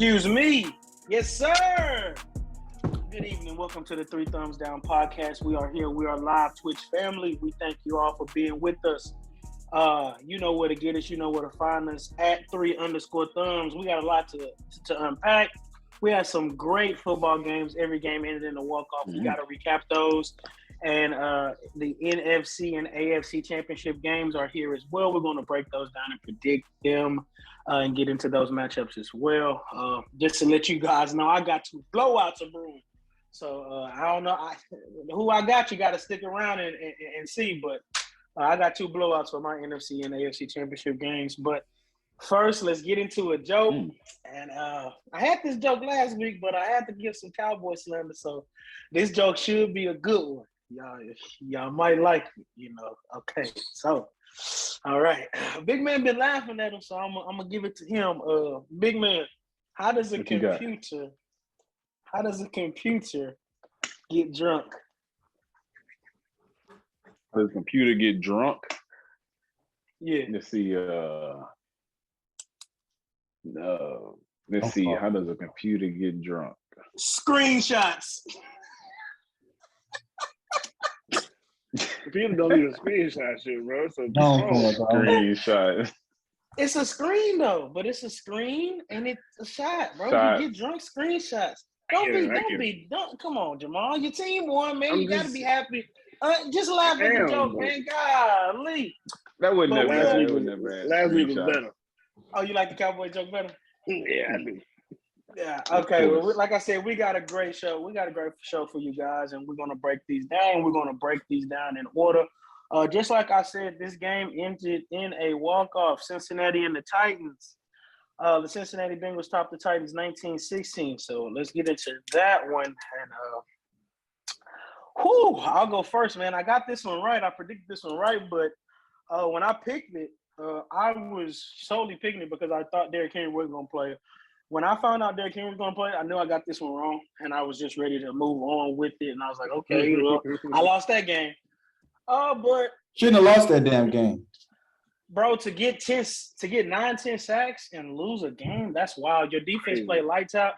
Excuse me. Yes, sir. Good evening. Welcome to the Three Thumbs Down podcast. We are here. We are live Twitch family. We thank you all for being with us. You know where to get us. You know where to find us at 3_thumbs. We got a lot to unpack. We had some great football games. Every game ended in a walk-off. We got to recap those. And the NFC and AFC championship games are here as well. We're going to break those down and predict them and get into those matchups as well. Just to let you guys know, I got two blowouts of brewing. So I don't know who I got. You got to stick around and see. But I got two blowouts for my NFC and AFC championship games. But first, let's get into a joke. And I had this joke last week, but I had to give some Cowboy slander. So this joke should be a good one. Y'all might like it, you know. Okay, so all right. Big man been laughing at him, so I'm gonna give it to him. Big man, how does a computer get drunk? How does a computer get drunk? Yeah. Let's see. Let's see. How does a computer get drunk? Screenshots. People don't even screenshot shit, bro. So Screenshot. It's a screen though, but it's a screen and it's a shot, bro. You get drunk, screenshots. Don't come on, Jamal. Your team won, man. You gotta be happy. Just laugh at the joke, man. Golly. That wasn't that bad. Last week was better. Oh, you like the Cowboy joke better? Yeah, I do. Yeah. Okay. Well, like I said, we got a great show. We got a great show for you guys, and we're gonna break these down. We're gonna break these down in order. Just like I said, this game ended in a walk-off. Cincinnati and the Titans. The Cincinnati Bengals topped the Titans 19-16. So let's get into that one. And I'll go first, man. I got this one right. I predicted this one right, but when I picked it, I was solely picking it because I thought Derrick Henry wasn't gonna play. When I found out Derrick Henry was going to play, I knew I got this one wrong, and I was just ready to move on with it. And I was like, okay, well, I lost that game. But shouldn't have lost that damn game, bro. To get 9-10 sacks and lose a game, that's wild. Your defense played lights out.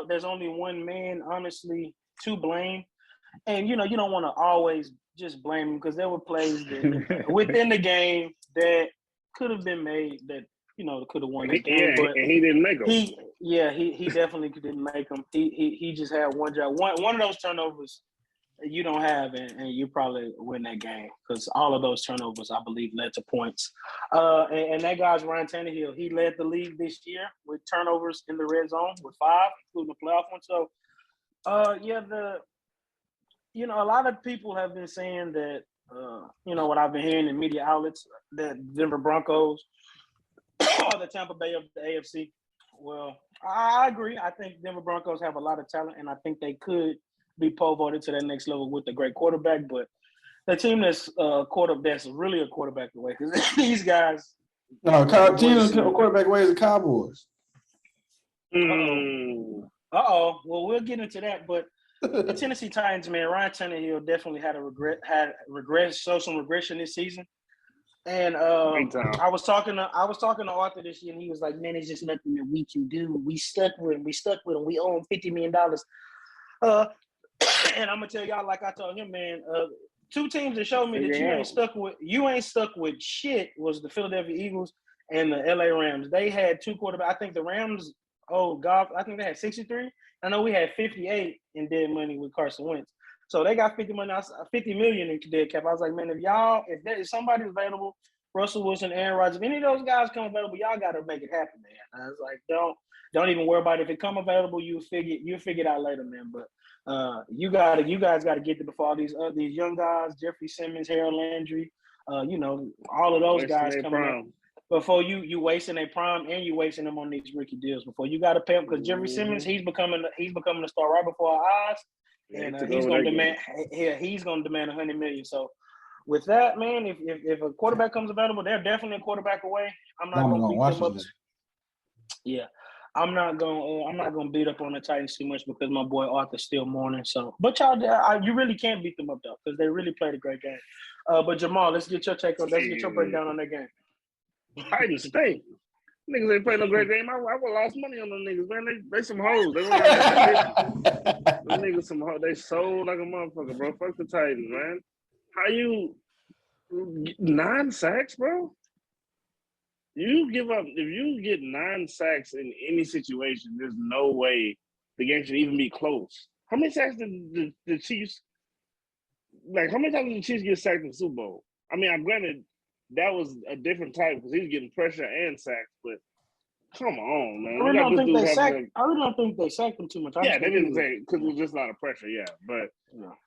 There's only one man, honestly, to blame, and you don't want to always just blame him because there were plays that, within the game that could have been made that. Could have won the game, but he didn't make them. He definitely didn't make them. He just had one job. One of those turnovers you don't have, and you probably win that game because all of those turnovers, I believe, led to points. And that guy's Ryan Tannehill. He led the league this year with turnovers in the red zone with 5, including the playoff one. So, a lot of people have been saying that, what I've been hearing in media outlets that Denver Broncos or the Tampa Bay of the AFC. Well, I agree. I think Denver Broncos have a lot of talent, and I think they could be pole vaulted to that next level with a great quarterback. But the team that's that's really a quarterback away because these guys. No, team that's a quarterback away is the Cowboys. Well, we'll get into that. But the Tennessee Titans, man, Ryan Tannehill definitely had show some regression this season. And I was talking to Arthur this year, and he was like, "Man, it's just nothing that we can do. We stuck with him. We owe him $50 million." And I'm gonna tell y'all, like I told him, man, two teams that showed me that you ain't stuck with shit was the Philadelphia Eagles and the LA Rams. They had two quarterbacks. I think the Rams, I think they had 63. I know we had 58 in dead money with Carson Wentz. So they got $50 million in dead cap. I was like, man, if somebody's available, Russell Wilson, Aaron Rodgers, if any of those guys come available, y'all got to make it happen, man. I was like, don't even worry about it. If it come available, you'll figure it out later, man. But you guys got to get there before all these young guys, Jeffrey Simmons, Harold Landry, all of those guys coming up. Before you wasting their prime and you wasting them on these rookie deals. Before you got to pay them because Jeffrey Simmons, he's becoming a star right before our eyes. And he's going to demand $100 million. So with that, man, if a quarterback comes available, they're definitely a quarterback away. I'm not going to beat them up. Yeah, I'm not going to beat up on the Titans too much because my boy Arthur's still mourning. So, but you really can't beat them up though because they really played a great game. But Jamal, let's get your breakdown on that game. Titans stink. Niggas ain't playing no great game. I would have lost money on them niggas, man. They some hoes. Them niggas some hoes. They sold like a motherfucker, bro. Fuck the Titans, man. How you 9 sacks, bro? You give up if you get 9 sacks in any situation. There's no way the game should even be close. How many sacks did the Chiefs? Like, how many times did the Chiefs get sacked in the Super Bowl? I mean, I'm granted that was a different type because he was getting pressure and sacks, but come on, man. I really don't think they sacked him too much. Yeah, they didn't say because it was just a lot of pressure. Yeah,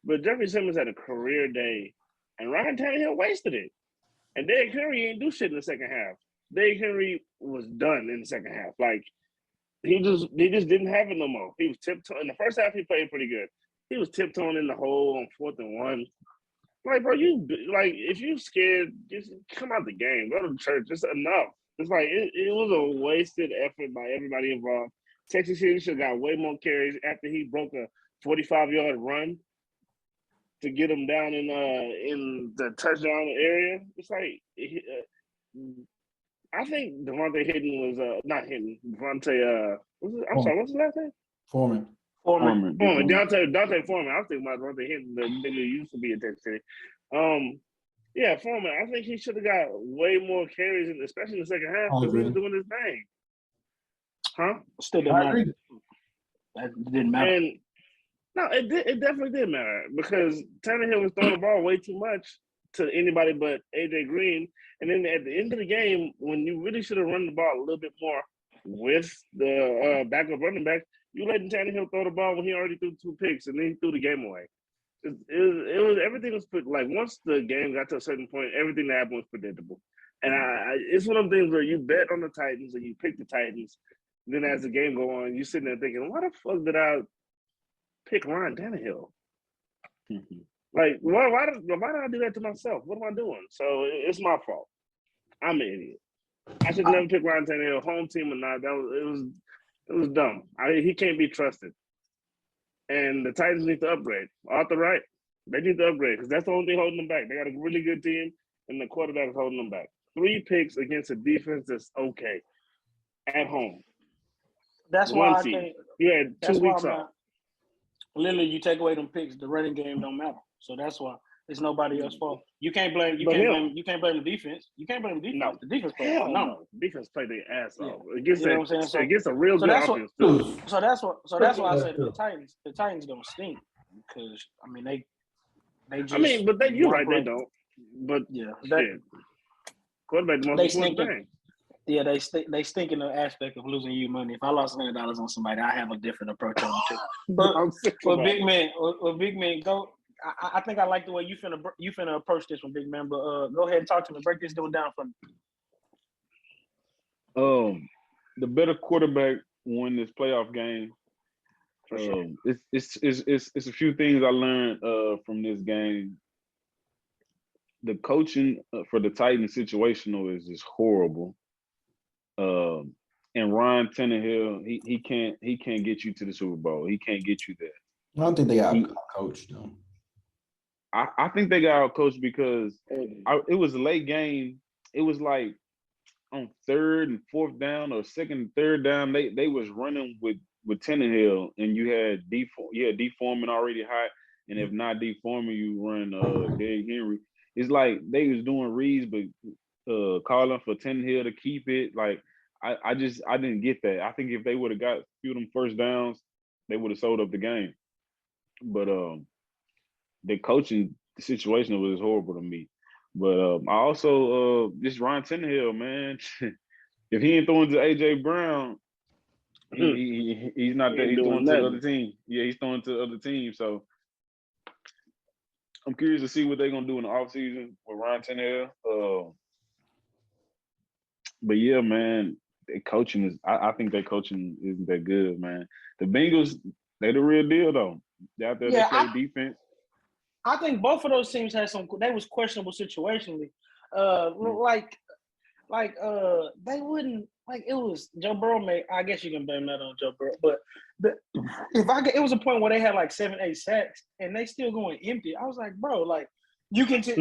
but Jeffrey Simmons had a career day, and Ryan Tannehill wasted it. And Derrick Henry ain't do shit in the second half. Derrick Henry was done in the second half. Like he just didn't have it no more. He was tiptoeing. In the first half, he played pretty good. He was tiptoeing in the hole on 4th and 1. Like, bro, if you scared, just come out the game. Go to church. It's enough. It's like it was a wasted effort by everybody involved. Texas City should have got way more carries after he broke a 45-yard run to get him down in the touchdown area. It's like I think Devontae Hidden was not Hidden. Devontae what's his last name? Foreman. Dante Foreman. I was thinking about Devontae Hidden, the nigga who used to be in Texas City. Yeah, Foreman. I think he should have got way more carries, especially in the second half, because he was doing his thing. Huh? Still didn't matter. That didn't matter. And no, it definitely did matter because Tannehill was throwing the ball way too much to anybody but AJ Green. And then at the end of the game, when you really should have run the ball a little bit more with the backup running back, you let Tannehill throw the ball when he already threw 2 picks and then he threw the game away. It was everything was like once the game got to a certain point, everything that happened was predictable. And it's one of them things where you bet on the Titans and you pick the Titans. Then as the game go on, you sitting there thinking, why the fuck did I pick Ryan Tannehill? Like, why did I do that to myself? What am I doing? So it's my fault. I'm an idiot. I should never pick Ryan Tannehill, home team or not. It was dumb. He can't be trusted. And the Titans need to upgrade. Arthur Wright, they need to upgrade because that's the only thing holding them back. They got a really good team, and the quarterback is holding them back. 3 picks against a defense that's okay at home. That's why I think you had 2 weeks off. Literally, you take away them picks, the running game don't matter. So that's why it's nobody else's fault. You can't blame the defense. You can't blame the defense. No. The defense played No. The defense played their ass off. Against a real good offense. So that's why I said the Titans don't stink because I mean they just. I mean, but you're right. They don't. But yeah, quarterback the most important thing. Yeah, they stink in the aspect of losing you money. If I lost $100 on somebody, I have a different approach on it too. But big man, go. I think I like the way you finna approach this one, big man. But go ahead and talk to me. Break this down for me. The better quarterback won this playoff game. It's a few things I learned from this game. The coaching for the Titans situational is just horrible. And Ryan Tannehill, he can't get you to the Super Bowl. He can't get you there. I don't think they got coached though. I think they got out coached because it was a late game. It was like on 3rd and 4th down or 2nd and 3rd down. They was running with Tannehill, and you had D Foreman already hot, and if not D Foreman, you run Derrick Henry. It's like they was doing reads, but calling for Tannehill to keep it. Like I didn't get that. I think if they would have got a few of them first downs, they would have sold up the game. But the coaching situation was horrible to me. But I also this Ryan Tannehill, man, if he ain't throwing to AJ Brown, he's not there. He's throwing to the other team. Yeah, he's throwing to the other team. So I'm curious to see what they're gonna do in the offseason with Ryan Tannehill. But yeah, man, their coaching is. I think their coaching isn't that good, man. The Bengals, they the real deal though. They out there, they play defense. I think both of those teams had they was questionable situationally. They wouldn't it was Joe Burrow I guess you can blame that on Joe Burrow, but it was a point where they had like 7-8 sacks and they still going empty. I was like, bro, like You can tell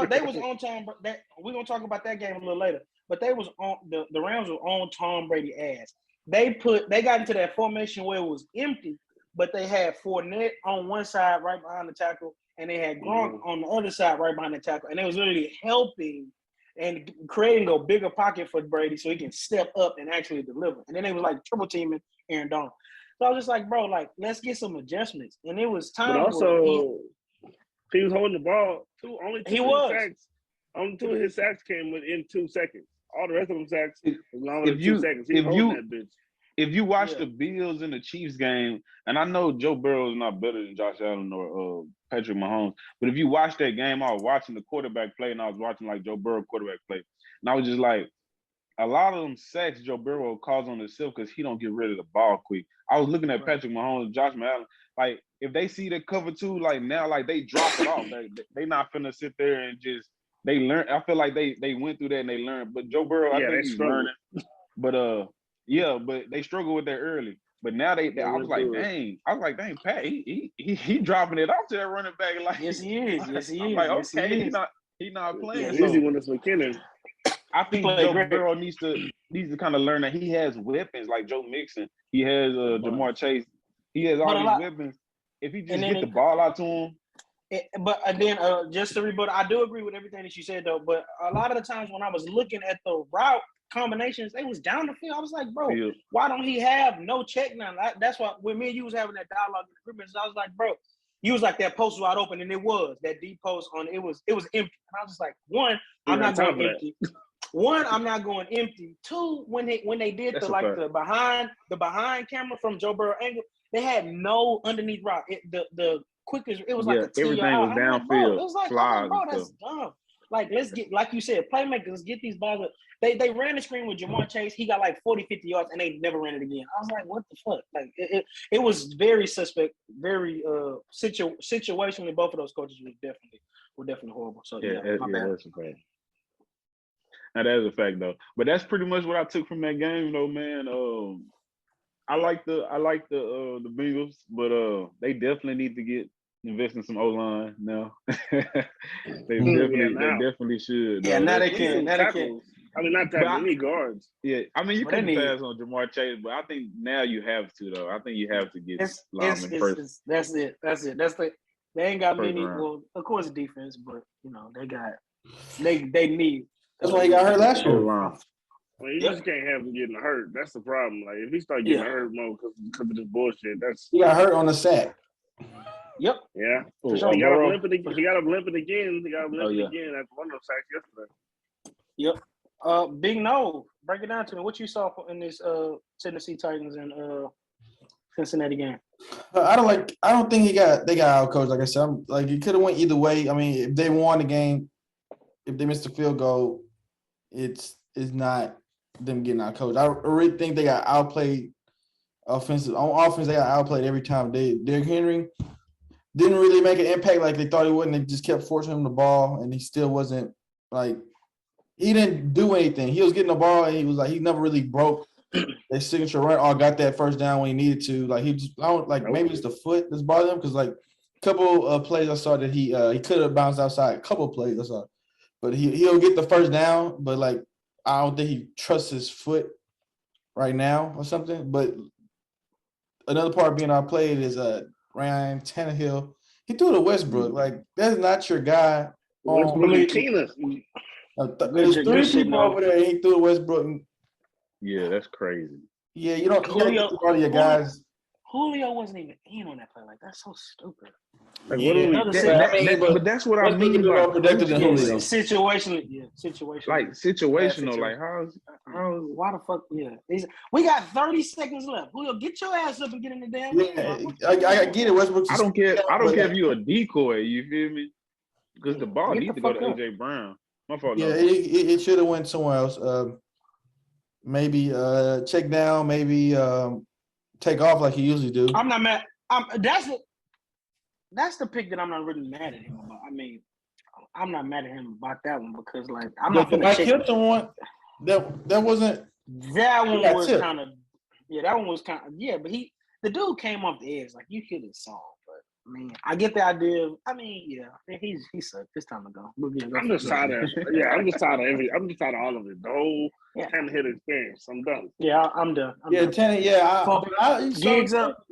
they was on Tom. That we're gonna talk about that game a little later. But they was on the Rams were on Tom Brady ass. They got into that formation where it was empty, but they had Fournette on one side right behind the tackle, and they had Gronk on the other side right behind the tackle, and they was literally helping and creating a bigger pocket for Brady so he can step up and actually deliver. And then they was like triple teaming Aaron Donald. So I was just like, bro, like let's get some adjustments. And it was time. But also, he was holding the ball. Only two of his sacks came within 2 seconds. All the rest of them sacks was longer than 2 seconds. He was holding that bitch. If you watch the Bills and the Chiefs game, and I know Joe Burrow is not better than Josh Allen or Patrick Mahomes, but if you watch that game, I was watching the quarterback play, and I was watching like Joe Burrow quarterback play, and I was just like, a lot of them sacks Joe Burrow calls on himself because he don't get rid of the ball quick. I was looking at Patrick Mahomes and Josh Allen, like if they see the cover two, like now, like they drop it off. They not finna sit there and just they learn. I feel like they went through that and they learned. But Joe Burrow, I think he's learning. But but they struggle with that early. But now I was like, dang, Pat, he dropping it off to that running back. Like, yes, he is. Yes, he is. Like, yes, okay, he's not playing. Easy when it's McKinnon. I think Joe Burrow needs to kind of learn that he has weapons like Joe Mixon. He has Jamar Chase. He has all these weapons. If he just get the ball out to him. Just to rebut, I do agree with everything that you said though. But a lot of the times when I was looking at the route combinations, they was down the field. I was like, bro, why don't he have no check now? That's why when me and you was having that dialogue in the group, I was like, bro, you was like that post wide open, and it was that deep post on it was empty. And I was just like, one, I'm not going empty. One, I'm not going empty. Two, when they did the behind camera from Joe Burrow angle, they had no underneath route. The quickest, it was like a everything was downfield. It was like, bro, that's dumb. Like, let's get, like you said, playmakers, get these balls. They ran the screen with Jamar Chase. He got like 40, 50 yards, and they never ran it again. I was like, what the fuck? Like, it was very suspect, very situationally. Both of those coaches were definitely horrible. So my bad. That's a fact. Now that is a fact though. But that's pretty much what I took from that game though, man. I like the Bengals, but they definitely need to invest in some O-line now. they definitely should. Yeah, now they can. I mean, not that many guards. Yeah, I mean, you can pass on Jamar Chase, but I think now you have to though. I think you have to get linemen first. That's it. They ain't got many. Well, of course, defense, but they need. That's why he got hurt last year. Well, you just can't have him getting hurt. That's the problem. Like, if he start getting hurt more because of this bullshit, he got hurt on the sack. Yep. Yeah. He got him limping again. He got him limping again after one of those sacks yesterday. Yep. Big No, break it down to me. What you saw in this Tennessee Titans and Cincinnati game? I don't think they got out-coached. Like I said, it could have went either way. I mean, if they won the game, if they missed the field goal, it's not them getting out-coached. I really think they got outplayed offensive. On offense, they got outplayed every time. Derrick Henry didn't really make an impact like they thought he would, and they just kept forcing him the ball, and he still wasn't he didn't do anything. He was getting the ball, and he never really broke their signature run or got that first down when he needed to. Maybe it's the foot that's bothering him because a couple of plays I saw that he could have bounced outside. A couple of plays I saw, but he'll get the first down. But I don't think he trusts his foot right now or something. But another part being outplayed is Ryan Tannehill. He threw to Westbrook. That's not your guy. There's three people over there. And he threw to Westbrook. Yeah, that's crazy. Yeah, you don't get all your guys. Julio wasn't even in on that play. That's so stupid. But that's what I mean. Situationally. Situational. How? Why the fuck? Yeah. We got 30 seconds left. Julio, get your ass up and get in the damn game. I get it. Westbrook. I don't care. I don't care if you're a decoy. You feel me? Because the ball needs to go to AJ Brown. My fault. Yeah, it should have went somewhere else. Maybe check down. Maybe take off like he usually do. I'm not mad. That's the pick that I'm not really mad at him about. I mean, I'm not mad at him about that one because I'm not gonna check. Hilton one that wasn't. That one was kind of. Yeah, that one was kind of. Yeah, but the dude came off the edge. You hit his song, but mean, I get the idea. He sucked this time ago. I'm just tired of I'm just tired of all of it. The whole Tannehill experience. I'm done. Yeah, I'm done. Tanny. Gigs up,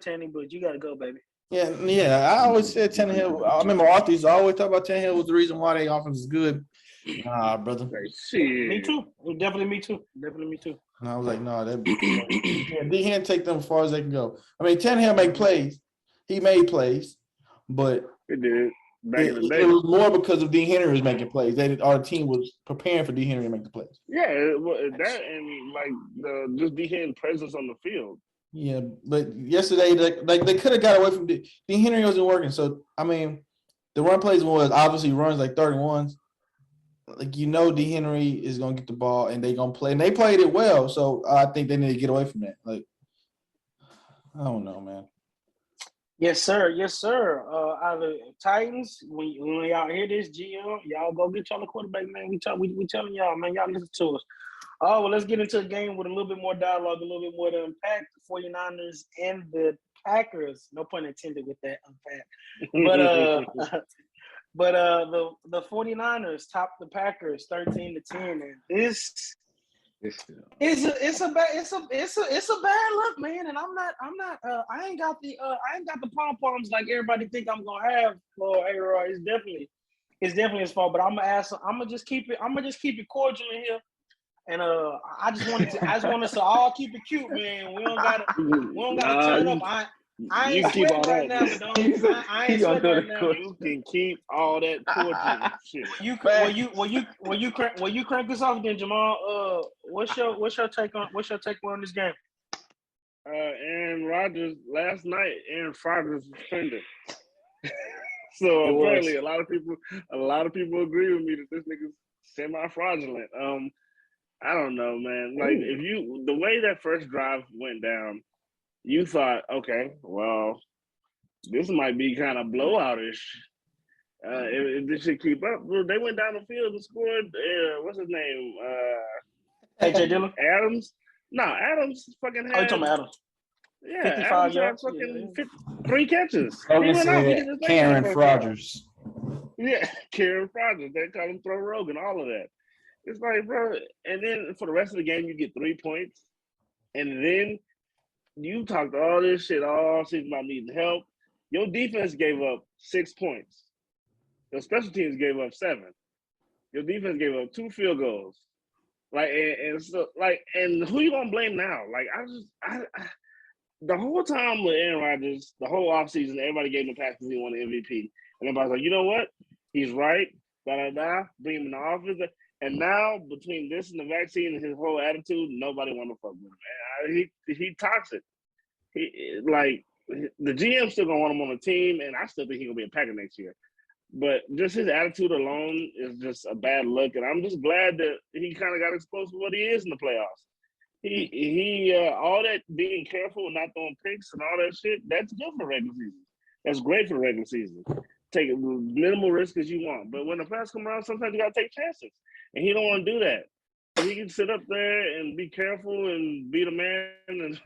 Tanny. But you gotta go, baby. Yeah. I always said Tannehill. I remember Arthur used to always talk about Tannehill was the reason why their offense is good. Nah, brother. Me too. Definitely me too. And I was like, no, they can't take them as far as they can go. I mean, Tannehill make plays. He made plays, but it did. Back in the day. It was more because of Dean Henry was making plays. Our team was preparing for Dean Henry to make the plays. Yeah, that and like just Dean Henry's presence on the field. Yeah, but yesterday, they could have got away from Dean Henry wasn't working. So I mean, the run plays was obviously runs like 31s. Like D. Henry is gonna get the ball and they gonna play, and they played it well. So I think they need to get away from that. Like, I don't know, man. Yes, sir. Out of the Titans, when y'all hear this, GM, y'all go get y'all a quarterback, man. We telling y'all, man. Y'all listen to us. Oh, well, let's get into a game with a little bit more dialogue, a little bit more to unpack. The 49ers and the Packers. No pun intended with that unpack. But the 49ers topped the Packers 13-10, and this it's a bad look, man. And I ain't got the pom poms like everybody think I'm gonna have for A-Rod. It's definitely his fault. But I'm gonna just keep it cordial in here. And I just want us to all keep it cute, man. We don't gotta turn it up. I ain't sweating right now, but I ain't sweating right now. You can keep all that cordial shit. Will you crank this off again, Jamal? What's your take on this game? Aaron Rodgers last night. Aaron Rodgers suspended. So apparently, a lot of people agree with me that this nigga's semi-fraudulent. I don't know, man. Like the way that first drive went down. You thought, okay, well, this might be kind of blowoutish. If this should keep up, well, they went down the field and scored. What's his name? AJ Dillon. Adams. No, Adams fucking had. Oh, you talking about Adams? Yeah, 55 yards. Fucking 3 catches. Karen Rodgers. Yeah, Karen Rodgers. They call him Throw Rogan. All of that. It's like, bro. And then for the rest of the game, you get 3 points, and then. You talked all this shit all season about needing help. Your defense gave up 6 points. Your special teams gave up 7. Your defense gave up 2 field goals. And who you gonna blame now? Like the whole time with Aaron Rodgers, the whole offseason, everybody gave him a pass because he won the MVP. And everybody's like, you know what? He's right. Bring him in the office. And now, between this and the vaccine and his whole attitude, nobody want to fuck with him. Man, he toxic. The GM still gonna want him on the team, and I still think he's gonna be a Packer next year. But just his attitude alone is just a bad look, and I'm just glad that he kind of got exposed for what he is in the playoffs. He all that being careful and not throwing picks and all that shit, that's good for regular season. That's great for the regular season. Take as minimal risk as you want. But when the playoffs come around, sometimes you gotta take chances. And he don't want to do that. He can sit up there and be careful and be the man and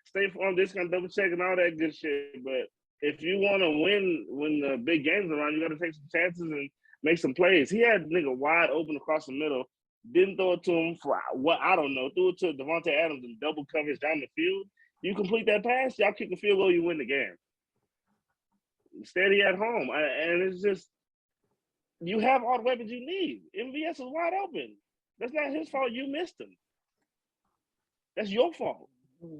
stay on this kind of double check and all that good shit. But if you want to win when the big games are around, you got to take some chances and make some plays. He had nigga wide open across the middle, didn't throw it to him for what I don't know. Threw it to Devontae Adams in double coverage down the field. You complete that pass, y'all kick the field goal, you win the game. Instead, he at home, and it's just. You have all the weapons you need. MVS is wide open. That's not his fault. You missed him. That's your fault.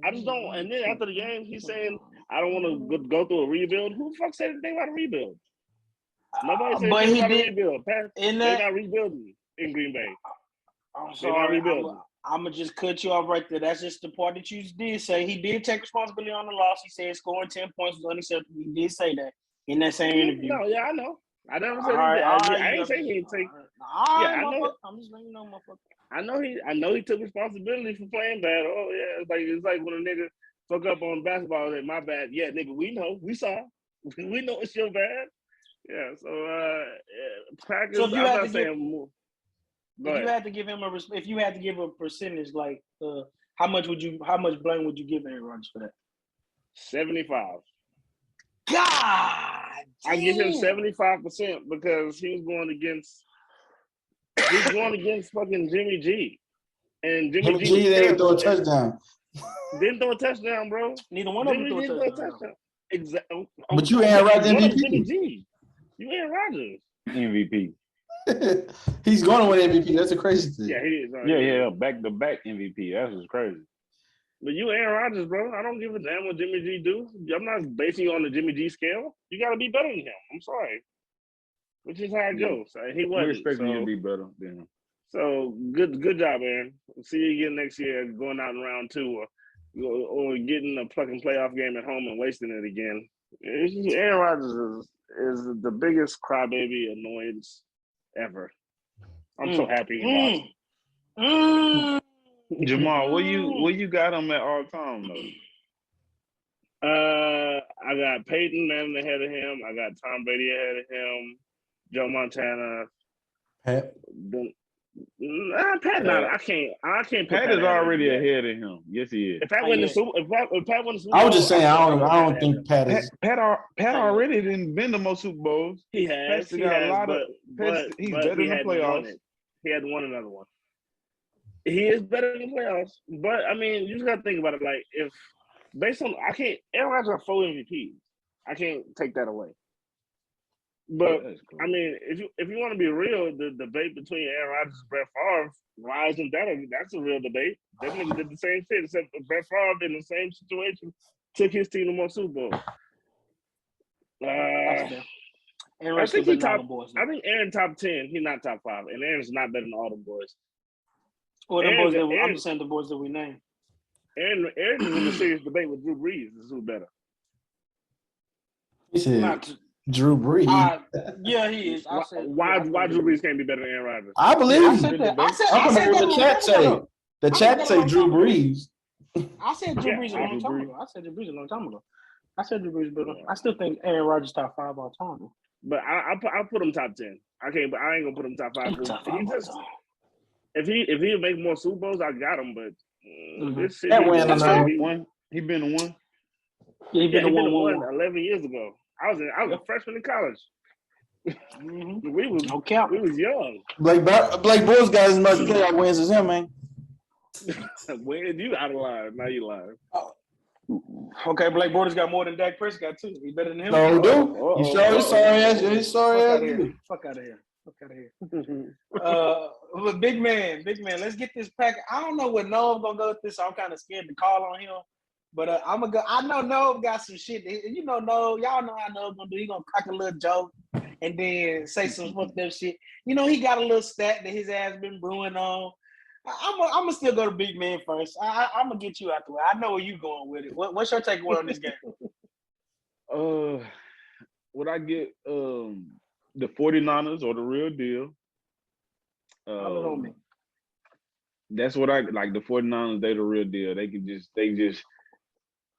I just don't. And then after the game, he's saying, I don't want to go through a rebuild. Who the fuck said anything about a rebuild? Nobody said anything about a rebuild. They're not rebuilding in Green Bay. I'm sorry. I'm going to just cut you off right there. That's just the part that you did say. He did take responsibility on the loss. He said scoring 10 points was unacceptable. He did say that in that same interview. No, yeah, I know. I never said I ain't saying he didn't take. I know. I'm just letting you know, motherfucker. I know he took responsibility for playing bad. Oh yeah, it's like when a nigga fuck up on basketball. Like, my bad. Yeah, nigga, we know, we saw, we know it's your bad. Yeah. So Packers. So if you had to give, if you had to give him if you had to give a percentage, like how much blame would you give Aaron Rodgers for that? 75. God. I give him 75% because he was going against fucking Jimmy G. And Jimmy G didn't throw a touchdown. Didn't throw a touchdown, bro. Neither one of them threw a touchdown. Exactly. But you Aaron Rodgers MVP. Jimmy G. You Aaron Rodgers. MVP. He's going to win MVP. That's a crazy thing. Yeah, he is. Yeah, back-to-back MVP. That's just crazy. But you Aaron Rodgers, bro. I don't give a damn what Jimmy G do. I'm not basing you on the Jimmy G scale. You got to be better than him. I'm sorry. Which is how it goes. He wasn't. We're expecting you to be better than him. So good job, Aaron. See you again next year, going out in round 2 or getting a fucking playoff game at home and wasting it again. Aaron Rodgers is the biggest crybaby annoyance ever. I'm so happy he lost. Jamal, where you got him at all time though? I got Peyton Manning ahead of him. I got Tom Brady ahead of him. Joe Montana. Pat. Pat, I can't. Pat is already ahead of him. Yes, he is. If Pat won the Super Bowl, I was just saying, I don't think Pat is. Pat already didn't been to most Super Bowls. He has. He's better in the playoffs. He hadn't won another one. He is better in the playoffs, but I mean, you just got to think about it. Like, if based on, Aaron Rodgers got 4 MVPs. I can't take that away. But cool. I mean, if you want to be real, the debate between Aaron Rodgers and Brett Favre, why isn't that's a real debate? That nigga did the same shit, except Brett Favre in the same situation took his team to more Super Bowl. I think Aaron top 10. He's not top 5, and Aaron's not better than all the boys. Well, I'm just saying the boys that we named. Aaron is in a serious debate with Drew Brees. Is who better? He said Drew Brees. Yeah, he is. Why Drew Brees can't be better than Aaron Rodgers? I believe I said that. The chat say. The chat say Drew Brees. I said Drew Brees a long time ago. I said Drew Brees better. I still think Aaron Rodgers top 5 all time. But I'll put him top 10. I ain't gonna put him top 5. If he make more Super Bowls, I got him. But this shit, he been to one. Yeah, he been to one 11 years ago. I was a freshman in college. Mm-hmm. We was young. Blake Bortles got as much playoff wins as him, man. When you out of line? Now you lying. Okay, Blake Bortles got more than Dak Prescott too. He better than him. No, dude. You sure? He's sorry. Fuck out of here. But big man, let's get this pack. I don't know what Noah gonna go with this, so I'm kind of scared to call on him. But I'm gonna go. I know Noah got some shit. You know Noah. Y'all know how Noah gonna do. He gonna crack a little joke and then say some fucked up shit. You know he got a little stat that his ass been brewing on. I'm gonna still go to big man first. I'm gonna get you out the way. I know where you going with it. What's your takeaway on this game? Would I get the 49ers or the real deal? That's what I like. The 49ers, they the real deal.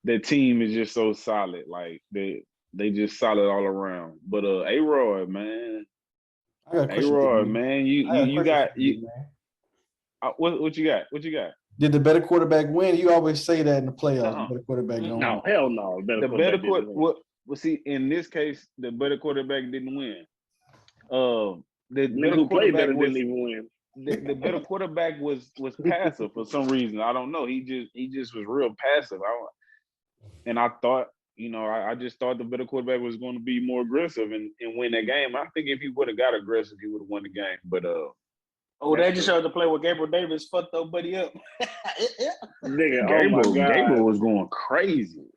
Their team is just so solid. Like they just solid all around. But A-Rod, man. A-Rod, man. You got what you got? What you got? Did the better quarterback win? You always say that in the playoffs. The better quarterback don't win. No, hell no. The better quarterback. Well, see, in this case, the better quarterback didn't win. The nigga who played better didn't even win. The better quarterback was passive for some reason. I don't know. He just was real passive. I just thought the better quarterback was going to be more aggressive and win that game. I think if he would have got aggressive, he would have won the game. But they just showed the play where Gabriel Davis fucked their buddy up. Nigga, Gabriel was going crazy.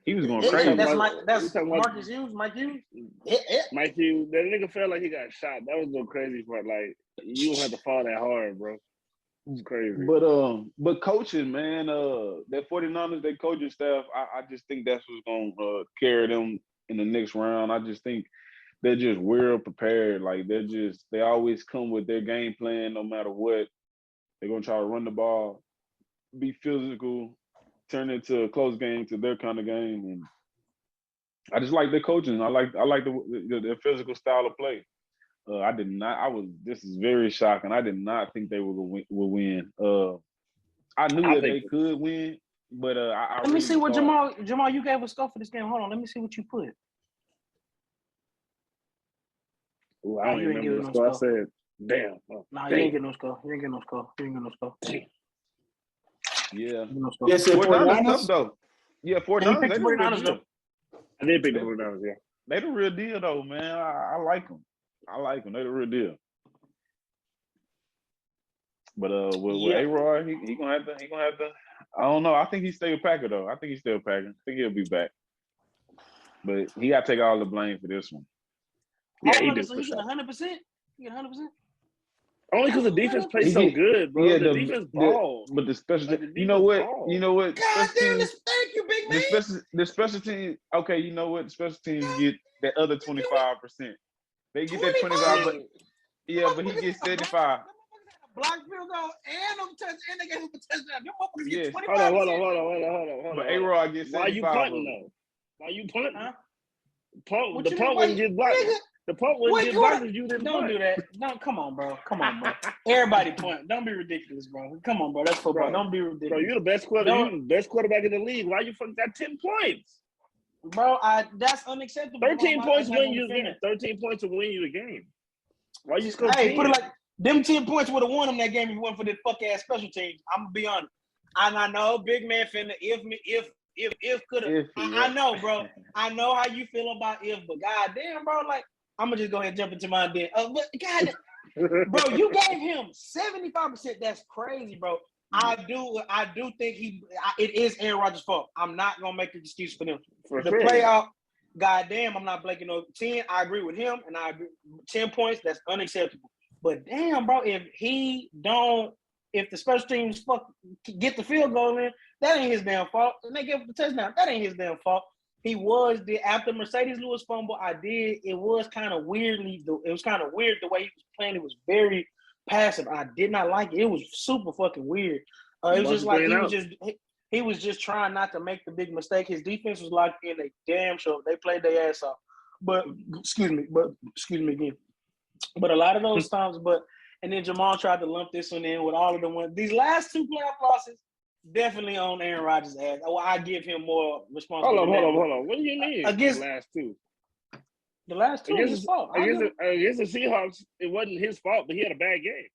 He was going crazy. That's Marcus Hughes, Mike Hughes. Mike Hughes, that nigga felt like he got shot. That was a little crazy part. Like, you don't have to fall that hard, bro. It's crazy. But coaching, man, that 49ers, their coaching staff, I just think that's what's gonna carry them in the next round. I just think they're just well prepared. Like they always come with their game plan no matter what. They're gonna try to run the ball, be physical, turn it into a close game to their kind of game. And I just like their coaching. I like their physical style of play. This is very shocking. I did not think they would win. I knew that they could win, but let me see what Jamal, you gave a score for this game. Hold on, let me see what you put. Ooh, I don't remember the score. I said, damn. Oh, nah, damn. you ain't get no score. You ain't get no score. You ain't get no score. Yeah. Yeah, said 49ers tough 49ers. though. Yeah, 49ers. They the real 49ers, deal. though. I did pick the 49ers, yeah. They the real deal though, man. I like them. They the real deal. But with A-Rod, he gonna have to. I don't know. I think he stay with Packer though. I think he'll be back. But he got to take all the blame for this one. Yeah, he did. So he get 100%. He get 100%. Only because the defense plays so good, bro. Yeah, the defense ball. But the special Like, team, you know what? God damn this! Thank you, big man. The special team. Okay, you know what? The special teams get that other 25%. They get that 25, but yeah, but he gets 75. Block field goal and them touch, and they gave him a touchdown. Them motherfuckers get 25%. Hold on. But A-Rod gets 75. Why you punting though? Why you punting? Huh? The punt wouldn't get blocked. The punt wouldn't get blocked if you didn't Don't punt. do that. No, come on, bro. Everybody punt. Don't be ridiculous, bro. Come on, bro. That's football. Bro. Don't be ridiculous. Bro, you're the best quarterback in the league. Why you fucking got 10 points? Bro, that's unacceptable. 13 points win you the game. 13 points will win you the game. Why you score 10? Put it like them 10 points would have won them that game if it wasn't for this fuck ass special teams. I'm gonna be honest. And I know big man finna if could have. I know, bro. I know how you feel about if, but goddamn, bro, like I'm gonna just go ahead and jump into my den. But God, bro, you gave him 75%. That's crazy, bro. I do think it is Aaron Rodgers' fault. I'm not gonna make an excuse for them. Playoff, goddamn, I'm not blanking on 10. I agree with him, and I agree 10 points. That's unacceptable. But damn, bro, if the special teams get the field goal in, that ain't his damn fault. And they give up the touchdown. That ain't his damn fault. After Mercedes Lewis fumble, it was kind of weird the way he was playing. It was very passive. I did not like it. It was super fucking weird. It was just like he was just trying not to make the big mistake. His defense was locked in. They damn sure they played their ass off. But excuse me again. But a lot of those times, and then Jamal tried to lump this one in with all of them. These last two playoff losses, definitely on Aaron Rodgers' ass. Well, I give him more responsibility. Hold on. What do you mean? Against the last two. The last two, his fault. Against the Seahawks, it wasn't his fault, but he had a bad game.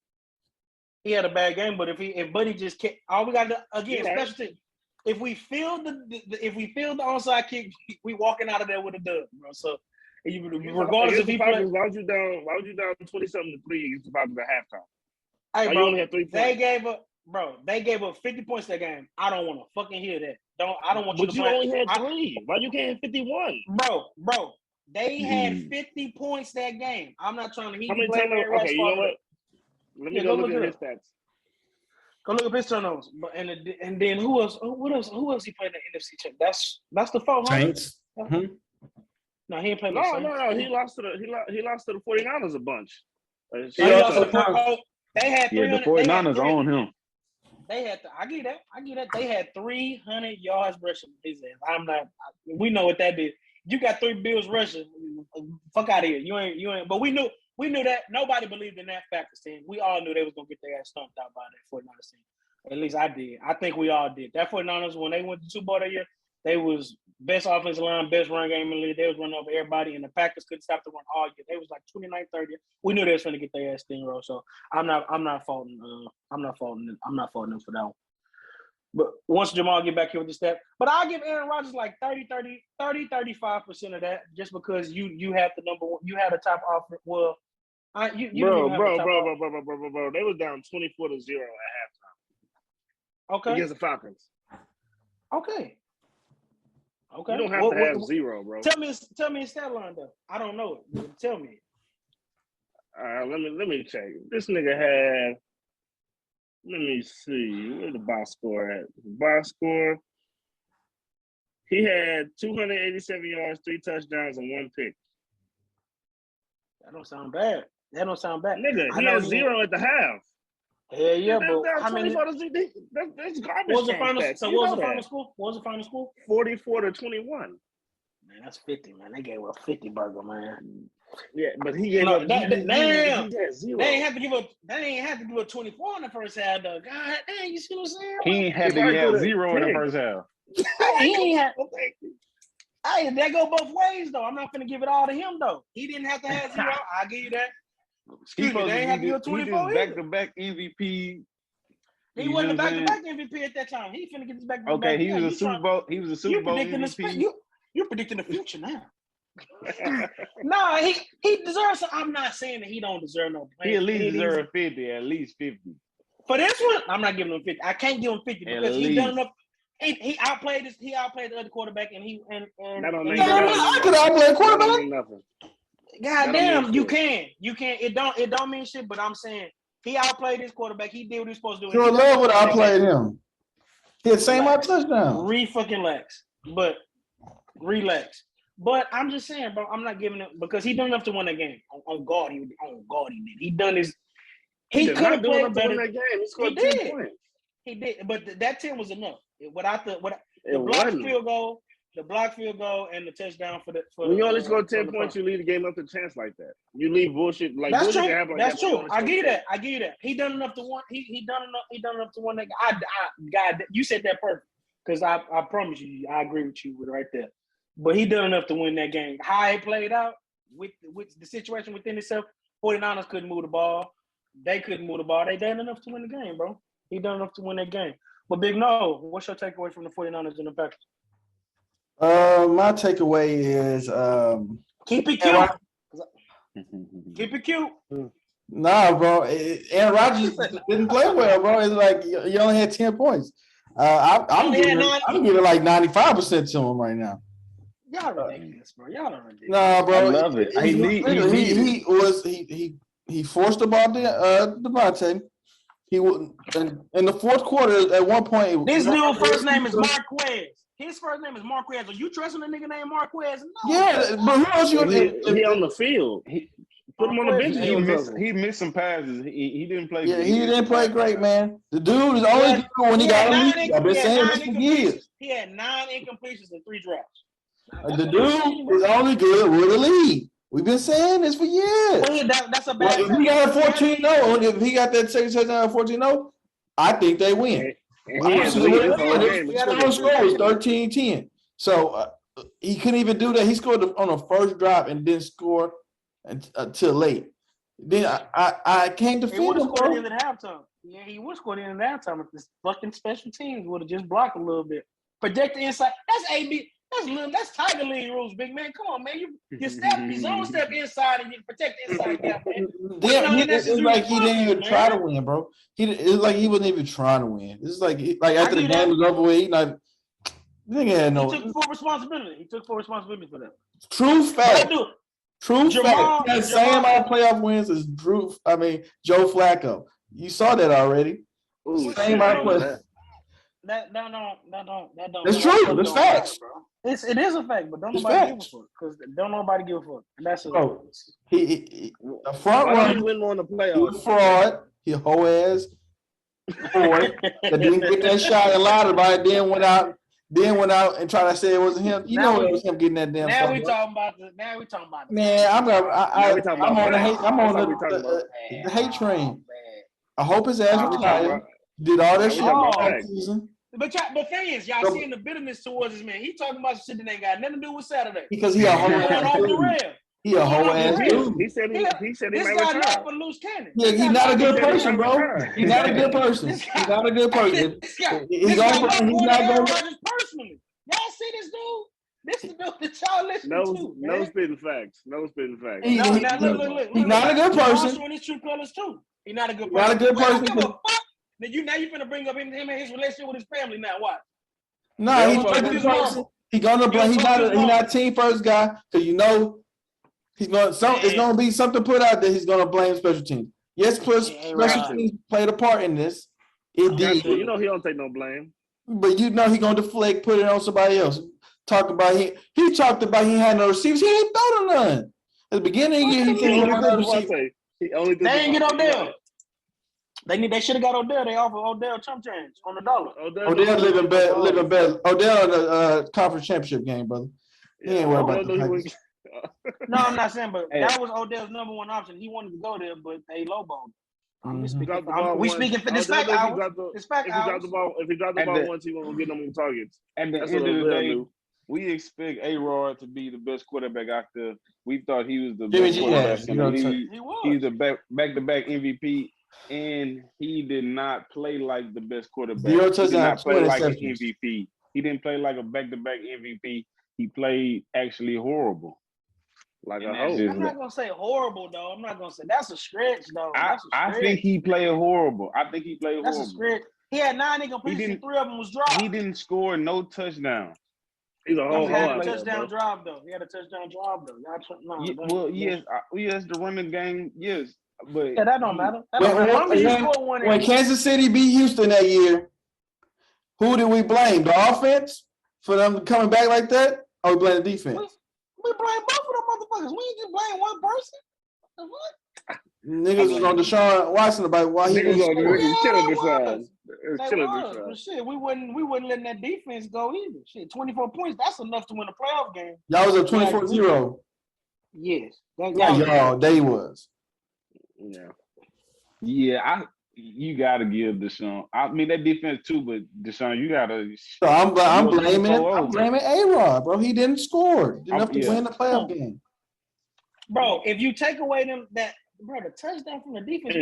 He had a bad game, but if Buddy just kept, all we got to again, special team. If we feel the onside kick, we walking out of there with a dub, bro. So regardless if he plays, why would you down 20-something to 3 against the Falcons at halftime? Hey, bro, you only had 3 points? They gave up 50 points that game. I don't want to fucking hear that. I don't want you to. But you only had 3. Why you can't have 51? Bro. They had 50 points that game. I'm not trying to heat. How many times? Okay, you know what? Let me go look at his stats. Go look up his turnovers. And then who else? Who else he played in the NFC champ? That's the fault. Saints. No, he ain't playing. No. He lost to the 49ers a bunch. They had 300. The 49ers on him. I get that. They had 300 yards rushing. We know what that did. You got 3 Bills rushing. Fuck out of here. You ain't. But we knew that. Nobody believed in that Packers team. We all knew they was gonna get their ass stomped out by that 49ers team. At least I did. I think we all did. That 49ers, when they went to Super Bowl that year, they was best offensive line, best run game in the league. They was running over everybody, and the Packers couldn't stop the run all year. They was like 29-30. We knew they was gonna get their ass steamrolled. So I'm not faulting them for that one. But once Jamal get back here with the step, but I'll give Aaron Rodgers like 35% of that, just because you have the number one, you had a top offense. Well, bro, they was down 24-0 at halftime. Okay, against the Falcons. Okay. You don't have to have 0, bro. Tell me his stat line though. I don't know it. Tell me. All right, let me check. This nigga had. Let me see. Where's the box score at? The box score. He had 287 yards, 3 touchdowns, and 1 pick. That don't sound bad. Nigga, he had 0 at the half. Yeah, but how many? That's garbage. What was the final? So what was the final score? 44-21. Man, that's 50, man. They gave up 50 burger, man. Yeah, but he gave up. Damn, he had 0. They ain't have to give up 24 in the first half, though. God damn, you see what I'm saying? He ain't had to get 0 in the first half. He ain't have. Hey, that go both ways though. I'm not gonna give it all to him though. He didn't have to have 0. I'll give you that. Excuse me, they ain't have to give 24 back-to-back MVP. He wasn't a back-to-back MVP at that time. He finna get this back-to-back. Okay, he was a Super Bowl. He was a Super Bowl MVP. You're predicting the future now. Nah, he deserves. I'm not saying that he don't deserve no play. He at least deserves 50. At least 50. For this one, I'm not giving him 50. I can't give him 50 because he done enough. He outplayed this. He outplayed the other quarterback, and I could outplay quarterback. God damn, you can. It don't mean shit. But I'm saying he outplayed his quarterback. He did what he was supposed to do. Sure, love would outplayed him. He had the same amount of touchdowns. Relax. But I'm just saying, bro. I'm not giving him because he done enough to win that game. On God, he did. He done his. He could have played better in that game. He scored 10 points. He did, but that 10 was enough. Without the block field goal, and the touchdown for when you only score 10 points, you leave the game up to chance like that. You leave bullshit like that's bullshit true. Like that's true. I give you that. He done enough to win. He done enough to win that. God, you said that perfect because I promise you, I agree with you right there. But he done enough to win that game. How it played out with the situation within itself, 49ers couldn't move the ball. They couldn't move the ball. They done enough to win the game, bro. He done enough to win that game. But Big No, what's your takeaway from the 49ers and the Packers? My takeaway is keep it cute. Keep it cute. Nah, bro. Aaron Rodgers didn't play well, bro. It's like you only had 10 points. I'm giving like 95% to him right now. Y'all ridiculous, bro. Y'all are ridiculous. Nah, bro. I love it. He forced the ball to Devontae. He would in the fourth quarter at one point. This dude's first name is Marquez. His first name is Marquez. Are you trusting a nigga named Marquez? No. Yeah, but who else you? He on the field. Put him on the bench. He missed some passes. He didn't play. Yeah, he didn't play great, man. The dude is only good when he got a lead. I've been saying this for years. He had 9 incompletions and 3 drops. The dude is only good with a lead. We've been saying this for years. That's a bad. If he got a 14-0, if he got that second touchdown 14-0, I think they win. The score was 13-10. So he couldn't even do that. He scored on the first drive and didn't score until late. Then I can't defend him. He would have scored in at halftime. Yeah, he would have scored in at halftime if this fucking special teams would have just blocked a little bit. Protect the inside. That's AB. That's Tiger League rules, big man. Come on, man. You zone step inside and you protect the inside gap, man. It's like he didn't even try to win, bro. It's like he wasn't even trying to win. It's like after the game was over with, he took full responsibility. He took full responsibility for that. True fact. True fact. That same amount of playoff wins as Joe Flacco. You saw that already. Same amount of playoff. That don't. It's true. It's facts. It is a fact, but don't nobody give a fuck because don't nobody give a fuck. That's he the front runner win on the playoffs. He fraud. He whole ass boy that didn't get that shot and lied about it. Then went out and tried to say it wasn't him. You know it was him getting that damn. Now we talking about. Man, I'm on the hate train. I hope his ass retired. Did all that shit last season. But fans, y'all seeing the bitterness towards this man. He talking about shit that ain't got nothing to do with Saturday. Because he a whole ass dude. He a whole ass dude. He said he this might guy retire. not for loose cannon. Yeah, he's not a good person, bro. He's not a good person. He's not a good person. He's not going to personally. Y'all see this dude? This is the dude that y'all listen to. No spitting facts. No spitting facts. He's not a good person. He's his true colors too. He's not a good person. Not a good person. Now you finna bring up him and his relationship with his family now. What? No, he's not a good person. He's gonna blame. He's not a team first guy because he's gonna. It's gonna be something put out there. He's gonna blame special teams. Yes, special teams played a part in this. It did. You know he don't take no blame. But he gonna deflect, put it on somebody else. Talk about he talked about he had no receivers. He ain't throw to none. At the beginning, he didn't have no receivers. They ain't get Odell. They should have got Odell. They offered Odell chump change on the dollar. Odell living better. Odell in the conference championship game, brother. He ain't worried about the Packers. No, I'm not saying, but that was Odell's number one option. He wanted to go there, but they lowballed. We speaking for this fact hour. If he got the ball once, he won't get no more targets. At the end of the day, we expect A-Rod to be the best quarterback out there. We thought he was the Jimmy best G quarterback has. in the league. He was. He's a back-to-back MVP, and he did not play like the best quarterback. 0 He did touchdowns, not play 2 like an interceptions. MVP. He didn't play like a back-to-back MVP. He played actually horrible. Like And a that's hoe. just I'm not gonna say horrible though. I'm not gonna say that's a stretch though. That's a I stretch. think he played horrible. I think he played That's a horrible. stretch. He had 9 incompletions, 3 of them was dropped. He didn't score no touchdowns. He's a He whole had hoe a out there, touchdown bro. drive though. He had a touchdown drive though. Yes, the running game, yes, but Yeah, that don't matter. That don't matter. As long as you score one. When Kansas City beat Houston that year, who did we blame? The offense for them coming back like that, or we blame the defense? We blame both of them motherfuckers. We ain't just blame one person. The what? Niggas was on Deshaun Watson about why he Niggas was on scoring. niggas killing this They side. It's killing this was. side. But shit, we wouldn't letting that defense go either. Shit, 24 points, that's enough to win a playoff game. Y'all was up 24-0. Yes. Y'all, they was. Yeah, you gotta give Deshaun. I mean that defense too, but Deshaun, you gotta. So I'm blaming A-Rod, bro. He didn't score enough to win the playoff game. Bro, if you take away the touchdown from the defense,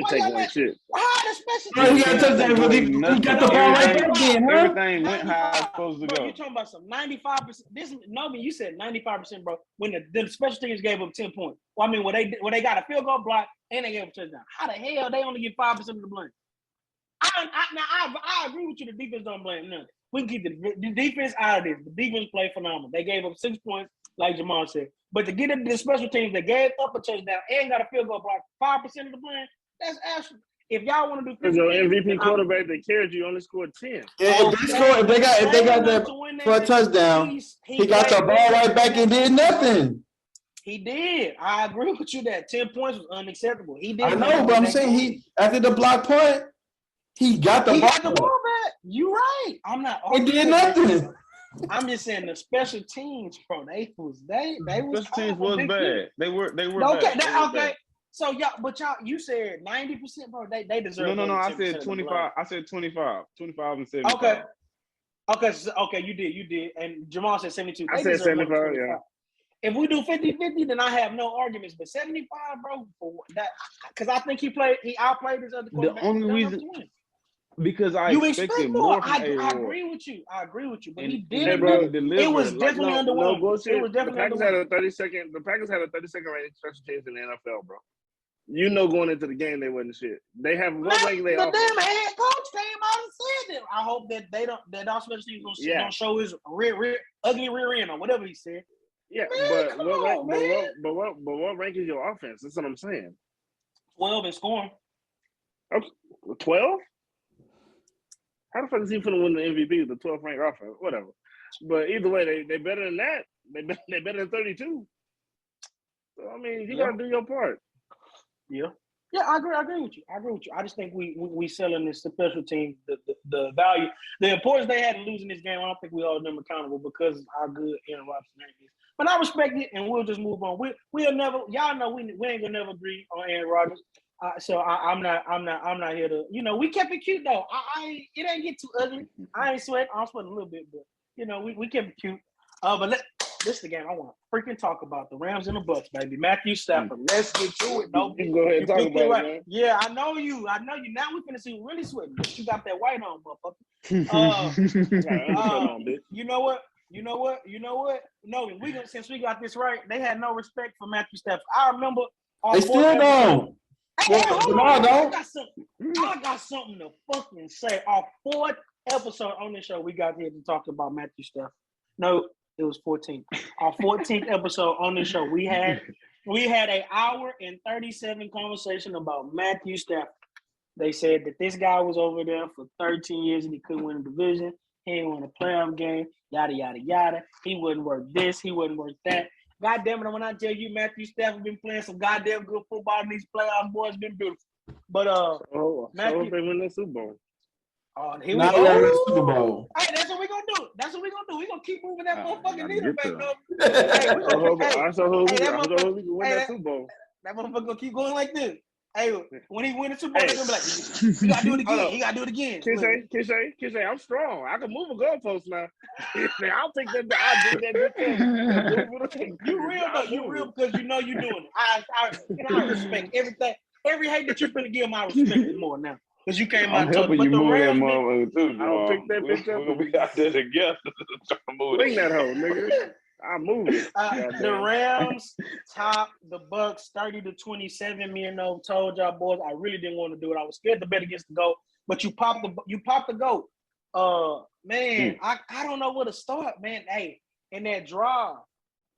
why the special teams? He got a touchdown from the defense. He got the ball right back again, huh? Everything went how it's supposed to go. Bro, you talking about some 95%. You said 95%, bro. When the special teams gave up 10 points. Well, I mean, when they got a field goal block and they gave up a touchdown. How the hell they only get 5% of the blame? I agree with you. The defense don't blame nothing. We can keep the defense out of this. The defense played phenomenal. They gave up 6 points, like Jamal said. But to get into the special teams, they gave up a touchdown and got a field goal block. 5% of the blame. That's actually. If y'all want to do, because your MVP quarterback that carried you only scored 10. If they got that for a touchdown, he got the ball right back and did nothing. He did. I agree with you that 10 points was unacceptable. He did. I know, but I'm saying after the block punt, he got the ball. Got the ball back. You right. I'm not. He did nothing. I'm just saying the special teams, bro. They was special teams was bad. They were okay. Bad. Okay. So you said 90%, bro. They deserve. No. I said 25. I said 25. 25 and 75. Okay. You did. And Jamal said 72. I said 75. Yeah. If we do 50-50, then I have no arguments. But 75, bro, for that, because I think he outplayed his other quarterback. The only reason. Because I expected more from I agree with you. But he didn't deliver. It was definitely underwhelming. It was definitely the Packers had a 30-second. The Packers had a 30-second rating special teams in the NFL, bro. You know, going into the game, they wasn't shit. They have what rank they The offer. damn head coach came out and said that. I hope that our special teams don't show his ugly rear end or whatever he said. Yeah, man, what rank is your offense? That's what I'm saying. 12 in scoring. Okay, 12. How the fuck is he finna win the MVP with the 12th ranked offense? Whatever. But either way, they better than that. They better than 32. So I mean, you gotta do your part. Yeah, I agree with you. I just think we selling this special team the value, the importance they had in losing this game. I don't think we hold them accountable because of how good Aaron Rodgers is. But I respect it, and we'll just move on. We'll never, y'all know, we ain't gonna never agree on Aaron Rodgers. So I'm not here to, we kept it cute though. It ain't get too ugly. I ain't sweating. I'm sweating a little bit, but we kept it cute. But this is the game I want to freaking talk about. The Rams and the Bucks, baby. Matthew Stafford. Let's get to it. No, you can go ahead and talk about it, man. Yeah, I know you. Now we finna see who really sweating. You got that white on, motherfucker. You know what? No, since we got this right, they had no respect for Matthew Stafford. I remember. They still don't. I got something to fucking say. Our 4th episode on this show, we got here to talk about Matthew Stafford. No, it was 14th. Our 14th episode on this show, we had an hour and 37 conversation about Matthew Stafford. They said that this guy was over there for 13 years and he couldn't win a division. He ain't won a playoff game. Yada yada yada. He wouldn't work this. He wouldn't work that. God damn it, when I tell you Matthew Stafford been playing some goddamn good football and these playoff boys been beautiful. But Matthew, they win the Super Bowl. Here we go. Super Bowl. Hey, that's what we're gonna do. We're gonna keep moving that motherfucking needle back up. I hope we can win that Super Bowl. That motherfucker gonna keep going like this. Hey, when he win the Super Bowl, they're gonna be like, "You gotta do it again. He gotta do it again." Kishay, I'm strong. I can move a goalpost now. I'll take that. I'll do that. You real though. You real because you know you're doing it. I respect everything. Every hate that you're gonna give him, I respect it more now because you came out. I'm helping you move that motherfucker too. I don't pick that bitch up. We're gonna be out there together. Bring that hoe, nigga. I move it. The Rams top the Bucks 30-27. Me and No told y'all boys I really didn't want to do it. I was scared to bet against the GOAT, but you popped the GOAT. Man, I don't know where to start, man. Hey, in that drive,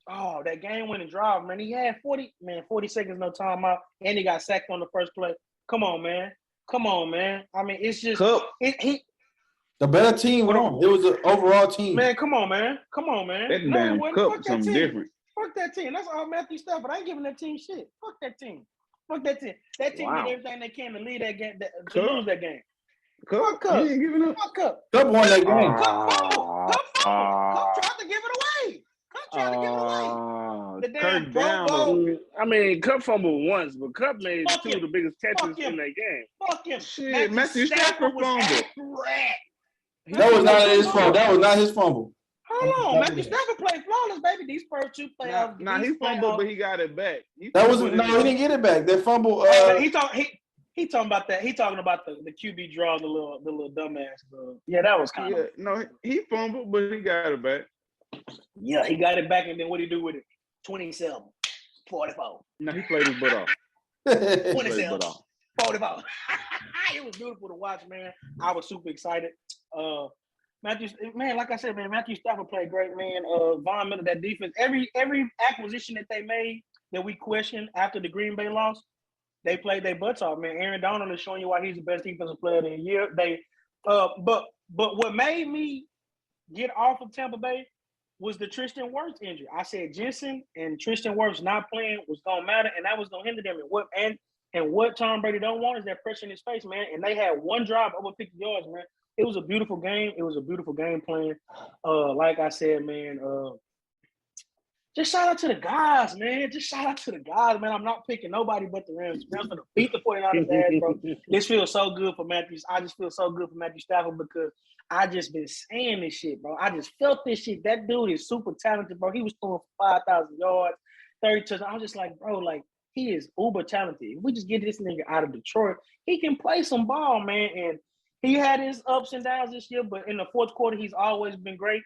that game-winning drive, man. He had 40 seconds, no timeout, and he got sacked on the first play. Come on, man. I mean, it's just the better team won. It was an overall team. Man, come on, man. That damn Cup something different. Fuck that team. That's all Matthew Stafford. I ain't giving that team shit. Fuck that team. That team did everything they can to lead that game, to lose that game. Cup? You ain't giving up? Fuck Cup. Cup won that game. Cup tried to give it away. The damn Pro. I mean, Cup fumbled once, but Cup made two of the biggest catches in that game. Fuck him. Shit, Matthew Stafford fumbled. That was not his fault. That was not his fumble. Hold on, Matthew Stafford played flawless, baby. These first two playoffs. He fumbled, but he got it back. He didn't get it back. That fumble. He talking about that. He talking about the QB draw, the little dumbass. Yeah, that was kind of. No, he fumbled, but he got it back. Yeah, he got it back, and then what did he do with it? 27, 44. No, he played his butt off. 27, 44. It was beautiful to watch, man. I was super excited. Matthew Stafford played great, man. Von Miller, that defense. Every acquisition that they made that we questioned after the Green Bay loss, they played their butts off, man. Aaron Donald is showing you why he's the best defensive player of the year. But what made me get off of Tampa Bay was the Tristan Wirfs injury. I said Jensen and Tristan Wirfs not playing was gonna matter, and that was gonna hinder them. And what Tom Brady don't want is that pressure in his face, man. And they had one drive over 50 yards, man. It was a beautiful game. It was a beautiful game plan. Like I said, man, just shout out to the guys, man. I'm not picking nobody but the Rams. Rams going to beat the 49ers ass, bro. This feels so good for Matthew. I just feel so good for Matthew Stafford because I just been saying this shit, bro. I just felt this shit. That dude is super talented, bro. He was throwing 5,000 yards, 30 touchdowns. I was just like, bro, like, he is uber talented. If we just get this nigga out of Detroit, he can play some ball, man. And he had his ups and downs this year, but in the fourth quarter, he's always been great.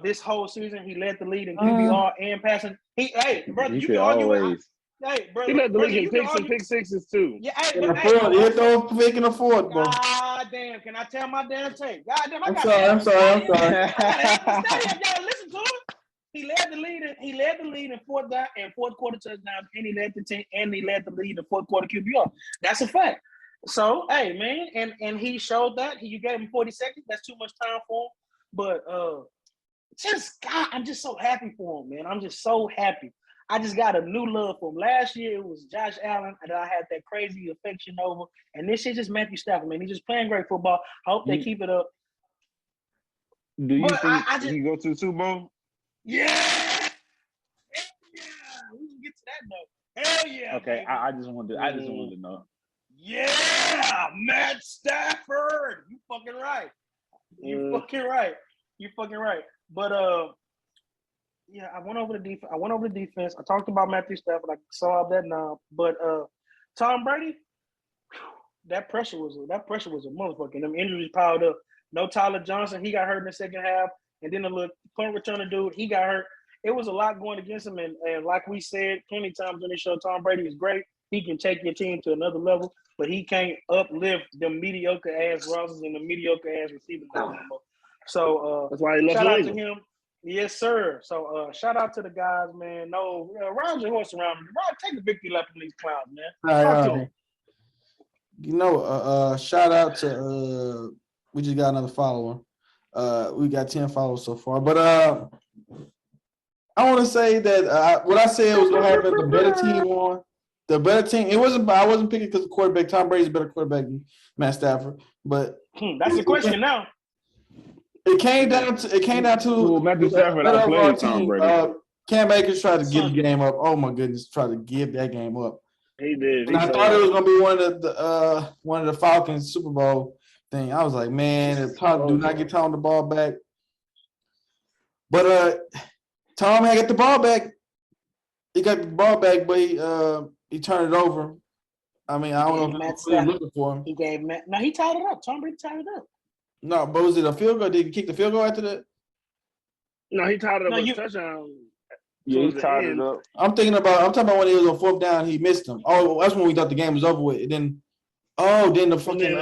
This whole season, he led the lead in QBR and passing. Hey, brother, you can argue with. Hey, brother, he led the league in picks and pick sixes too. Yeah, hey, he throw a pick in the fourth, bro. God damn, can I tell my damn tape? God damn, I'm sorry. I gotta listen to it. He led the lead in fourth quarter touchdowns, and he led the lead in fourth quarter QBR. That's a fact. So, hey, man, and he showed that. You gave him 40 seconds. That's too much time for him. But I'm just so happy for him, man. I'm just so happy. I just got a new love for him. Last year, it was Josh Allen that I had that crazy affection over. And this is just Matthew Stafford, man. He's just playing great football. I hope they keep it up. Do you think he go to the Super Bowl? Yeah. We can get to that though. Hell yeah. Okay, I just wanted to know. Yeah, Matt Stafford. You fucking right. You fucking right. But yeah, I went over the defense. I talked about Matthew Stafford. I saw that now. But Tom Brady, that pressure was a motherfucker. Them injuries piled up. No Tyler Johnson. He got hurt in the second half. And then the little punt returner dude, he got hurt. It was a lot going against him. And like we said plenty times on this show, Tom Brady is great. He can take your team to another level, but he can't uplift the mediocre-ass rosters and the mediocre-ass receivers anymore. So that's why he left shout out to him. Yes, sir. So shout out to the guys, man. No, round your horse around. Take the victory lap from these clowns, man. Shout out to we just got another follower. We got 10 followers so far, but I want to say that what I said was going to happen. The better team won. The better team. I wasn't picking because the quarterback. Tom Brady's a better quarterback than Matt Stafford. But that's the question now. It came down to Matthew Stafford. I played Tom Brady. Cam Akers tried to give the game up. Oh my goodness, tried to give that game up. He did. And I thought it was gonna be one of the Falcons Super Bowl thing. I was like, man, if Tom do not get Tom the ball back. But Tom had got the ball back. He got the ball back, but he turned it over. I mean, I don't know if he was looking for him. He gave Matt. No, he tied it up. Tom Brady tied it up. No, but was it a field goal? Did he kick the field goal after that? No, he tied it up with a touchdown. Yeah, he tied it up. I'm talking about when he was on fourth down, he missed him. Oh, that's when we thought the game was over with. And then the fucking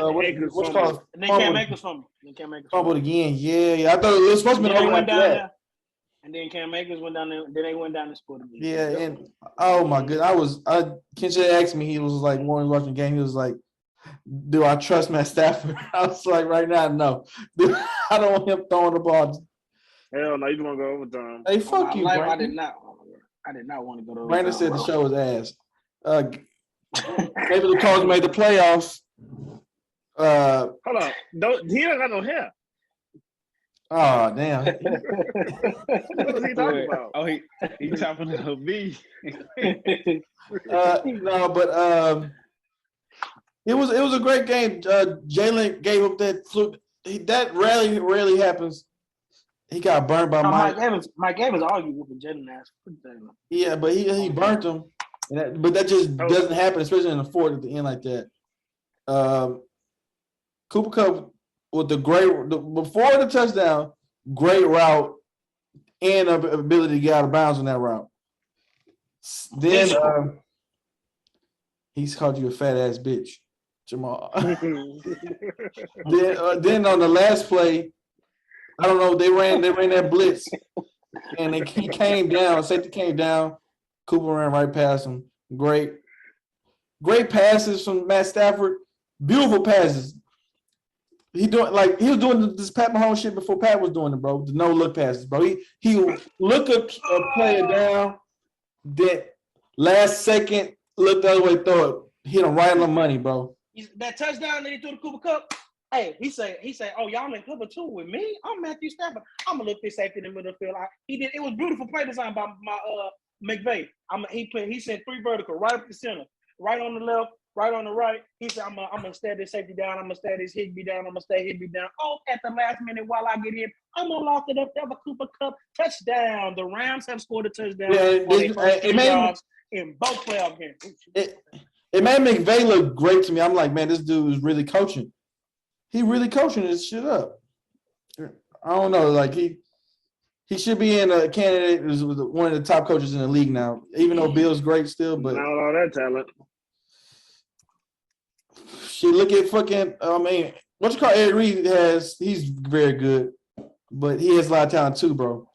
what's called? And they can't make us fumble. Fumbled again. Yeah. I thought it was supposed to be over like that. And then Cam Akers went down there. Then they went down and scored again. Yeah, and oh my goodness, Kenshin asked me. He was like, when we watching the game, he was like, "Do I trust Matt Stafford?" I was like, right now, no. I don't want him throwing the ball. Hell no, you want to go overtime? Hey, fuck you, Brandon. I did not want to go to overtime. Brandon said the show was ass. Maybe the Colts made the playoffs. Hold on, he don't got no hair. Oh damn! What was he talking about? Oh, he chopping a B. No, but it was a great game. Jalen gave up that fluke. That rarely happens. He got burned by Mike. Mike Evans argued with Jalen ass. Yeah, but he burnt him. But that just doesn't happen, especially in the fourth at the end like that. Cooper Kupp with before the touchdown, great route and ability to get out of bounds on that route. Then he's called you a fat ass bitch, Jamal. then on the last play, I don't know, they ran that blitz and he came down, safety came down, Cooper ran right past him. Great passes from Matt Stafford, beautiful passes. He was doing this Pat Mahomes shit before Pat was doing it, bro. The no look passes, bro. He look a player down, that last second look the other way, throw it, hit him right on the money, bro. That touchdown that he threw to Cooper Kupp. Hey, he said, oh, y'all in cover two with me? I'm Matthew Stafford. I'm gonna look this safety in the middle of the field. It was beautiful play design by my McVay. He sent 3 vertical right up the center, right on the left, right on the right. He said, I'm gonna stare this safety down. I'm gonna stare this Higbee down. I'm gonna stay Higbee down. Oh, at the last minute while I get in, I'm gonna lock it up. Have a Cooper Kupp touchdown. The Rams have scored a touchdown. Yeah, in both playoff games. It made McVay look great to me. I'm like, man, this dude is really coaching. He really coaching this shit up. I don't know, like he should be in a candidate as one of the top coaches in the league now. Even though Bill's great still, but not all that talent. Shit, look at fucking. What you call Eric Reed he's very good, but he has a lot of talent too, bro.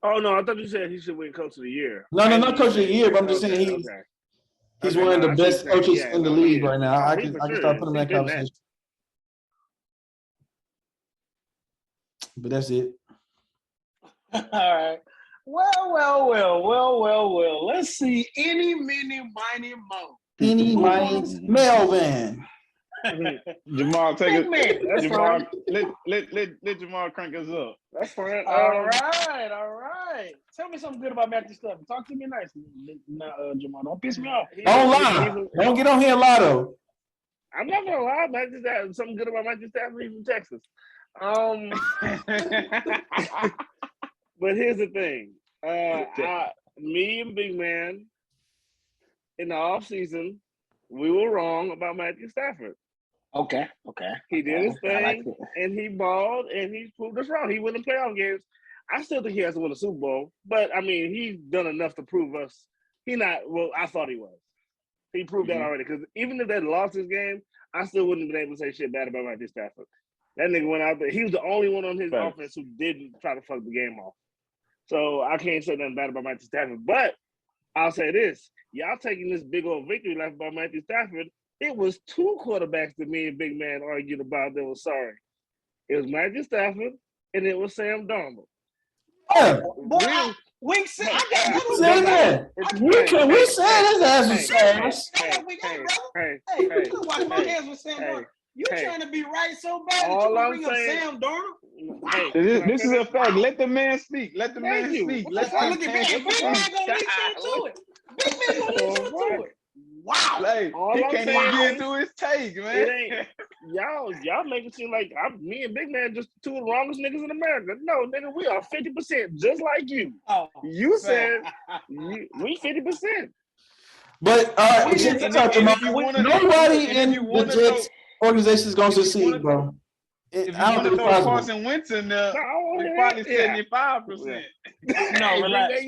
Oh no, I thought you said he should win Coach of the Year. No, not Coach of the Year, but I'm just saying he's one of the best coaches in the league right now. I can start putting him in that conversation. But that's it. All right. Well. Let's see. Any, mini, miny, mo. Any, miny, Melvin. Jamal, take it. Jamal, let Jamal crank us up. That's fine. All right. Tell me something good about Matthew Stafford. Talk to me nice. Jamal, don't piss me off. Don't lie. Don't get on here and lie, though. I'm not gonna lie. Matthew Stafford. Something good about Matthew Stafford. He's from Texas. But here's the thing. Me and Big Man in the offseason, we were wrong about Matthew Stafford. Okay. He did his thing, and he balled, and he proved us wrong. He won the playoff games. I still think he has to win a Super Bowl, but, I mean, he's done enough to prove us. I thought he was. He proved that already, because even if they lost this game, I still wouldn't have been able to say shit bad about Matthew Stafford. That nigga went out there. He was the only one on his offense who didn't try to fuck the game off. So I can't say nothing bad about Matthew Stafford. But I'll say this. Y'all taking this big old victory lap about Matthew Stafford. It was 2 quarterbacks that me and Big Man argued about that was sorry. It was Matthew Stafford and it was Sam Darnold. Yeah. We said we said his ass was trash. Hey, you can watch my hands with Sam Darnold. You trying to be right so bad that you bring up Sam Darnold? This is a fact. Let the man speak. Let the man speak. Look at Big Man gonna lead you to it. Big Man gonna lead you to it. Wow. Like, All he I'm can't saying even get is, into his take, man. it ain't y'all make it seem like me and Big Man just two of the wrongest niggas in America. No, nigga, we are 50% just like you. Oh, You said we 50%. But all right, check this out, Jamal. Nobody in the Jets organization is gonna succeed, bro. If you I don't want to think it's throw possible. Carson Wentz in there, No, it's probably 75%. No, Hey, relax.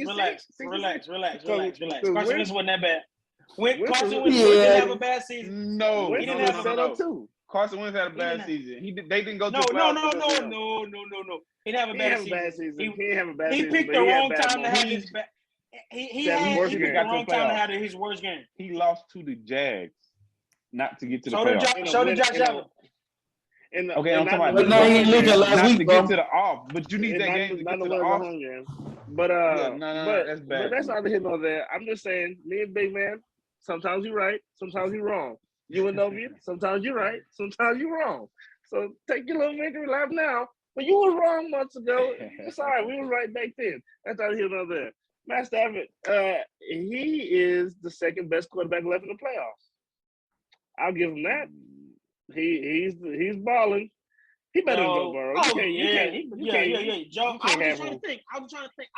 Carson Wentz wasn't that bad. Carson Wentz didn't have a bad season. No, Wentz didn't was have a settled too. Carson Wentz had a bad season. They didn't go to No. the playoffs. No. He didn't have a bad season. He didn't have a bad season. He picked the wrong time to have his bad. He picked the wrong time to have his worst game. He lost to the Jags, not to get to the playoffs. So did Josh Allen. Okay, I'm talking about. But no, he ain't leaving last not week, to bro. get to the off, but you need that game to get to the off. But that's bad. But that's not the hit nor there. I'm just saying, me and Big Man, sometimes you're right, sometimes you're wrong. You and Novia, sometimes you're right, sometimes you're wrong. So take your little victory lap now. But you was wrong months ago. It's all right. We was right back then. That's not the hit nor there. Matt Stafford, he is the second best quarterback left in the playoffs. I'll give him that. He's balling. He better than Joe Burrow. Joe, I was just trying to think. I was trying to think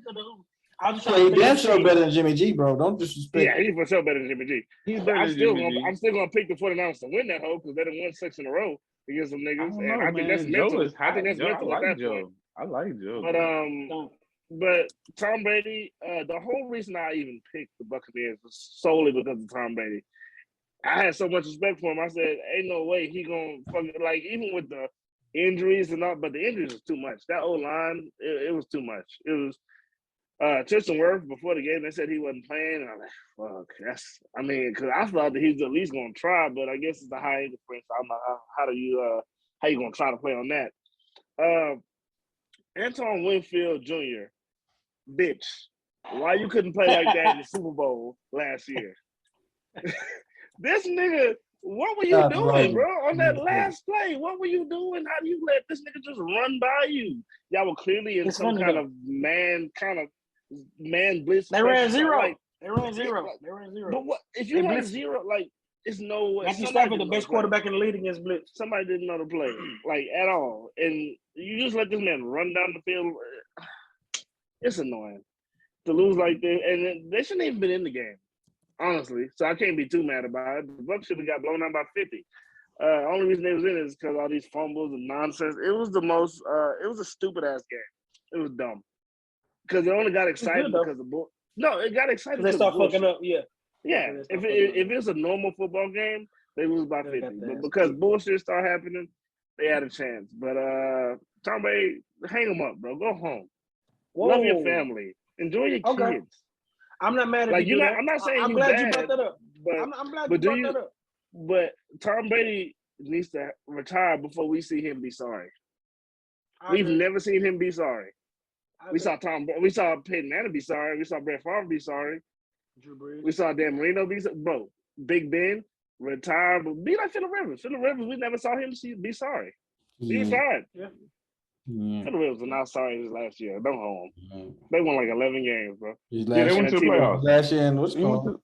of the who. I was trying to think. Damn sure better than Jimmy G, bro. Don't disrespect. Yeah, he's for sure better than Jimmy G. I'm still gonna pick the 49ers to win that hole because they done won 6 in a row against some niggas. I think that's mental. I think that's mental at that point. I like Joe. But Tom Brady, the whole reason I even picked the Buccaneers was solely because of Tom Brady. I had so much respect for him. I said, ain't no way he gonna fucking, like, even with the injuries and all, but the injuries was too much. That O-line, it was too much. It was Tristan Wirfs before the game, they said he wasn't playing, and I'm like, fuck, because I thought that he was at least gonna try, but I guess it's the high ankle sprain, so I'm not, how you gonna try to play on that? Antoine Winfield Jr., bitch, why you couldn't play like that in the Super Bowl last year? This nigga, what were you doing, bro? On that last play, what were you doing? How do you let this nigga just run by you? Y'all were clearly in some kind of man blitz. They ran zero. Like, they ran zero. But what if you run zero? Like, it's no way. Matthew Stafford, the best quarterback in the league against blitz. Somebody didn't know the play, like, at all, and you just let this man run down the field. It's annoying to lose like this, and they shouldn't even been in the game. Honestly, so I can't be too mad about it. The Bucs should have got blown out by 50. Only reason they was in it is because all these fumbles and nonsense. It was the most. It was a stupid ass game. It was dumb because they only got excited because of bull. No, it got excited. They start fucking up. Yeah. If it's a normal football game, they lose by 50. But because bullshit start happening, they had a chance. But Tom Brady, hang them up, bro. Go home. Whoa. Love your family. Enjoy your kids. I'm not mad at like you. I'm not saying I'm glad you brought that up. But I'm glad you brought that up. But Tom Brady needs to retire before we see him be sorry. We've never seen him be sorry. We saw Peyton Manning be sorry. We saw Brett Favre be sorry. Drew Brees. We saw Dan Marino be sorry. Bro, Big Ben retire, but be like Phillip Rivers. Phillip Rivers, we never saw him be sorry. He retired. Yeah. Phillip Rivers was not sorry this last year. Don't hold him. They won like 11 games, bro. They went to the playoffs. Last year, what's it called?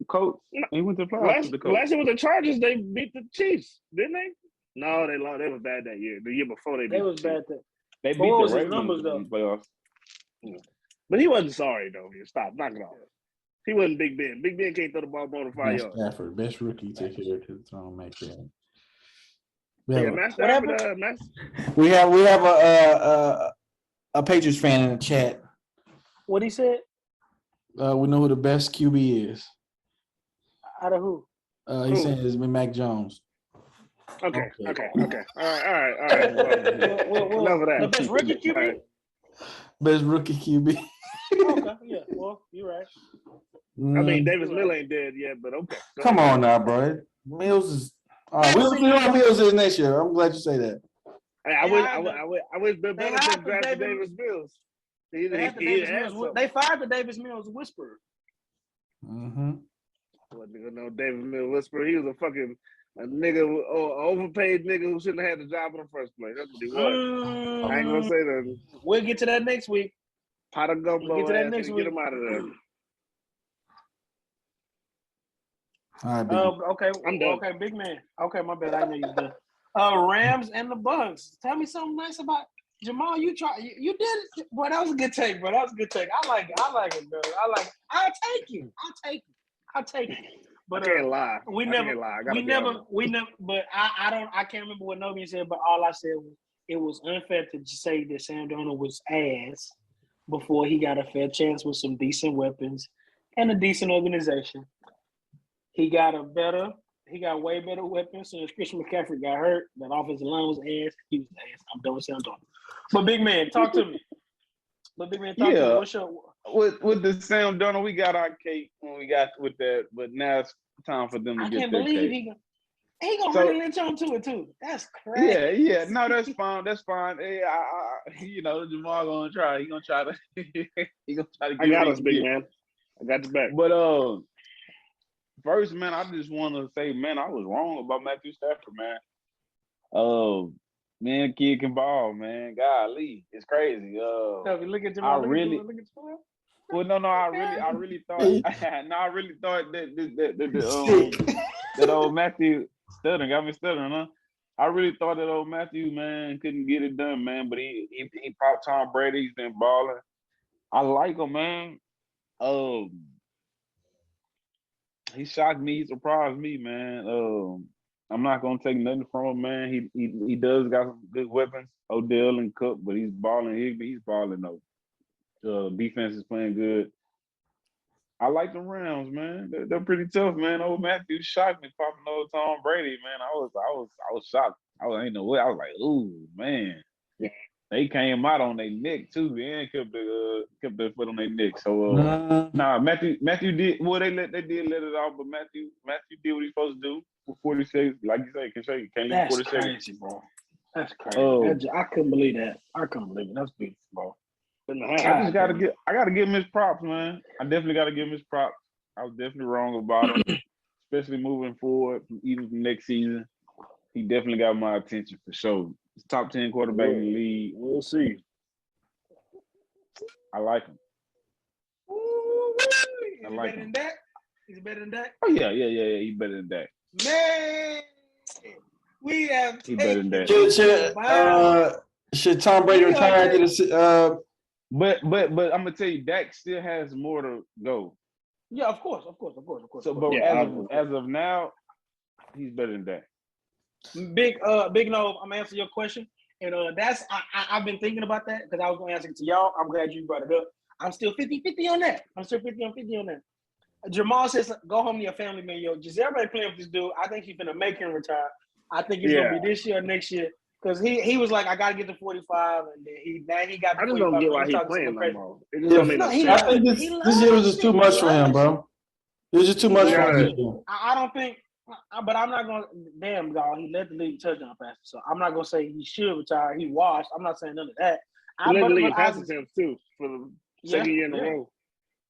Coach. He went to the playoffs. Last year with the Chargers, they beat the Chiefs, didn't they? No, they lost. They was bad that year. The year before they was bad. They beat the Ravens in the playoffs. Yeah. But he wasn't sorry though. Stop, knock it off. He wasn't Big Ben. Big Ben can't throw the ball more than 5 yards. Stafford, best rookie to here to make that. We have a Patriots fan in the chat. What he said? We know who the best QB is. Out of who? He said it's Mac Jones. Okay. All right. Well, enough of that. The best rookie QB? Right. Best rookie QB. Okay, yeah. Well, you're right. I mean, Davis Mills ain't dead yet, but okay. Come on now, bro. Mills is all right. We'll see what Mills is next year. I'm glad you say that. Hey, I wish Bill Belichick drafted Davis Mills. They fired the Davis Mills whisperer. What nigga know Davis Mills whisperer? He was a nigga, overpaid nigga who shouldn't have had the job in the first place. That's what he was. I ain't gonna say that. We'll get to that next week. Pot of gumbo. We'll get to that next week. Get him out of there. All right, big man. Okay, I'm done. Okay, big man. Okay, my bad. I know you done. Rams and the Bucks. Tell me something nice about Jamal. You did it. Boy, that was a good take, bro. That was a good take. I like it, bro. I'll take it. But I can't lie. We I never, can't lie. but I can't remember what Nobian said, but all I said was it was unfair to say that Sam Darnold was ass before he got a fair chance with some decent weapons and a decent organization. He got way better weapons. So if Christian McCaffrey got hurt, that offensive line was ass. He was ass. I'm done with Sam Darnold. But big man, talk to me. To me. What's your with the Sam Darnold, we got our cake when we got with that, but now it's time for them to get their cake. He gonna really lynch on to it too. That's crazy. Yeah. No, that's fine. Hey, Jamal gonna try. He gonna try to. He gonna try to. I got us, big man. I got the back. But first, man, I just want to say, man, I was wrong about Matthew Stafford, man. Man, kid can ball, man. Golly, it's crazy. Look at Jamal. Well, no, I really thought. I really thought that old Matthew stuttering got me stuttering, huh? I really thought that old Matthew, man, couldn't get it done, man. But he popped Tom Brady. He's been balling. I like him, man. He shocked me. He surprised me, man. I'm not gonna take nothing from him, man. He does got some good weapons, Odell and Cook, but he's balling. He's balling though. Defense is playing good. I like the Rams, man. They're pretty tough, man. Old Matthew shocked me popping old Tom Brady, man. I was shocked. I was like, ooh, man. Yeah. They came out on their neck too, and kept their foot on their neck. So Matthew did they did let it off, but Matthew did what he's supposed to do for 46. Like you say, can't leave 46. That's crazy, bro. That's crazy. I couldn't believe that. That's beautiful, bro. I gotta give him his props, man. I definitely gotta give him his props. I was definitely wrong about him, especially moving forward, even from next season. He definitely got my attention for sure. He's top 10 quarterback in the league. We'll see. I like him. Is he better than Dak? He's better than Dak? Oh yeah. He's better than Dak. Man, we have. He's better than Dak. Should Tom Brady retire? But I'm gonna tell you, Dak still has more to go. Yeah, of course. So, but as of now, he's better than Dak. Big no, I'm gonna answer your question, and I've been thinking about that because I was gonna answer it to y'all. I'm glad you brought it up. I'm still 50-50 on that. I'm still 50 on that. Jamal says, "Go home to your family, man. Yo, Giselle ain't playing with this dude. I think he's gonna make him retire. I think it's gonna be this year or next year." Because he was like, I gotta get to 45, and then he got. I just don't get why he's playing no more. I think this year was just too much for him, bro. It was just too much for him. I don't think, but I'm not gonna. Damn, dog, he led the league touchdown passes, so I'm not gonna say he should retire. He washed. I'm not saying none of that. He led the league passing attempts too for the second year in a row.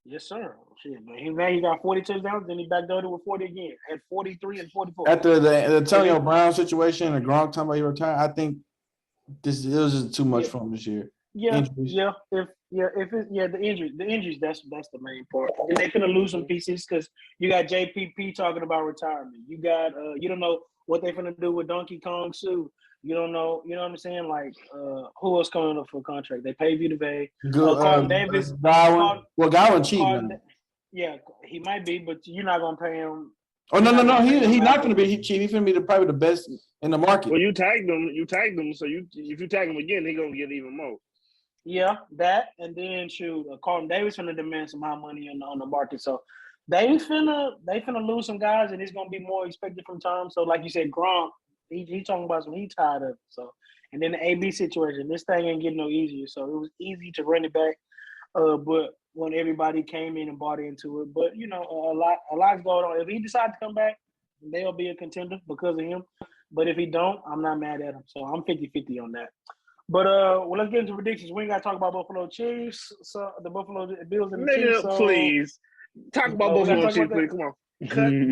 Yes, sir. Shit, man. He got 40 touchdowns, then he backdoored it with 40 again, at 43 and 44. After the Antonio Brown situation and Gronk talking about he retired, I think it was just too much for him this year. Yeah, injuries. The injuries. That's the main part. And they finna lose some pieces because you got JPP talking about retirement. You got you don't know what they finna do with Donkey Kong Sue. You don't know, you know what I'm saying? Like, who else coming up for a contract? They pay Vita Vey. Carlton Davis. Godwin cheap. Yeah, he might be, but you're not gonna pay him. Oh no! He's not gonna be cheap. He's gonna be probably the best in the market. Well, you tagged him. So if you tag him again, he's gonna get even more. Yeah, that, and then Carlton Davis finna demand some high money on the market. So they finna lose some guys, and it's gonna be more expected from Tom. So like you said, Gronk. He talking about some he tired of it. So, and then the AB situation, this thing ain't getting no easier. So it was easy to run it back, but when everybody came in and bought into it, but you know, a lot's going on. If he decides to come back, they'll be a contender because of him. But if he don't, I'm not mad at him. So I'm 50-50 on that. But let's get into predictions. We ain't got to talk about Buffalo Chiefs, so the Buffalo Bills and the Chiefs. So, please talk about Buffalo Chiefs, please. Come on.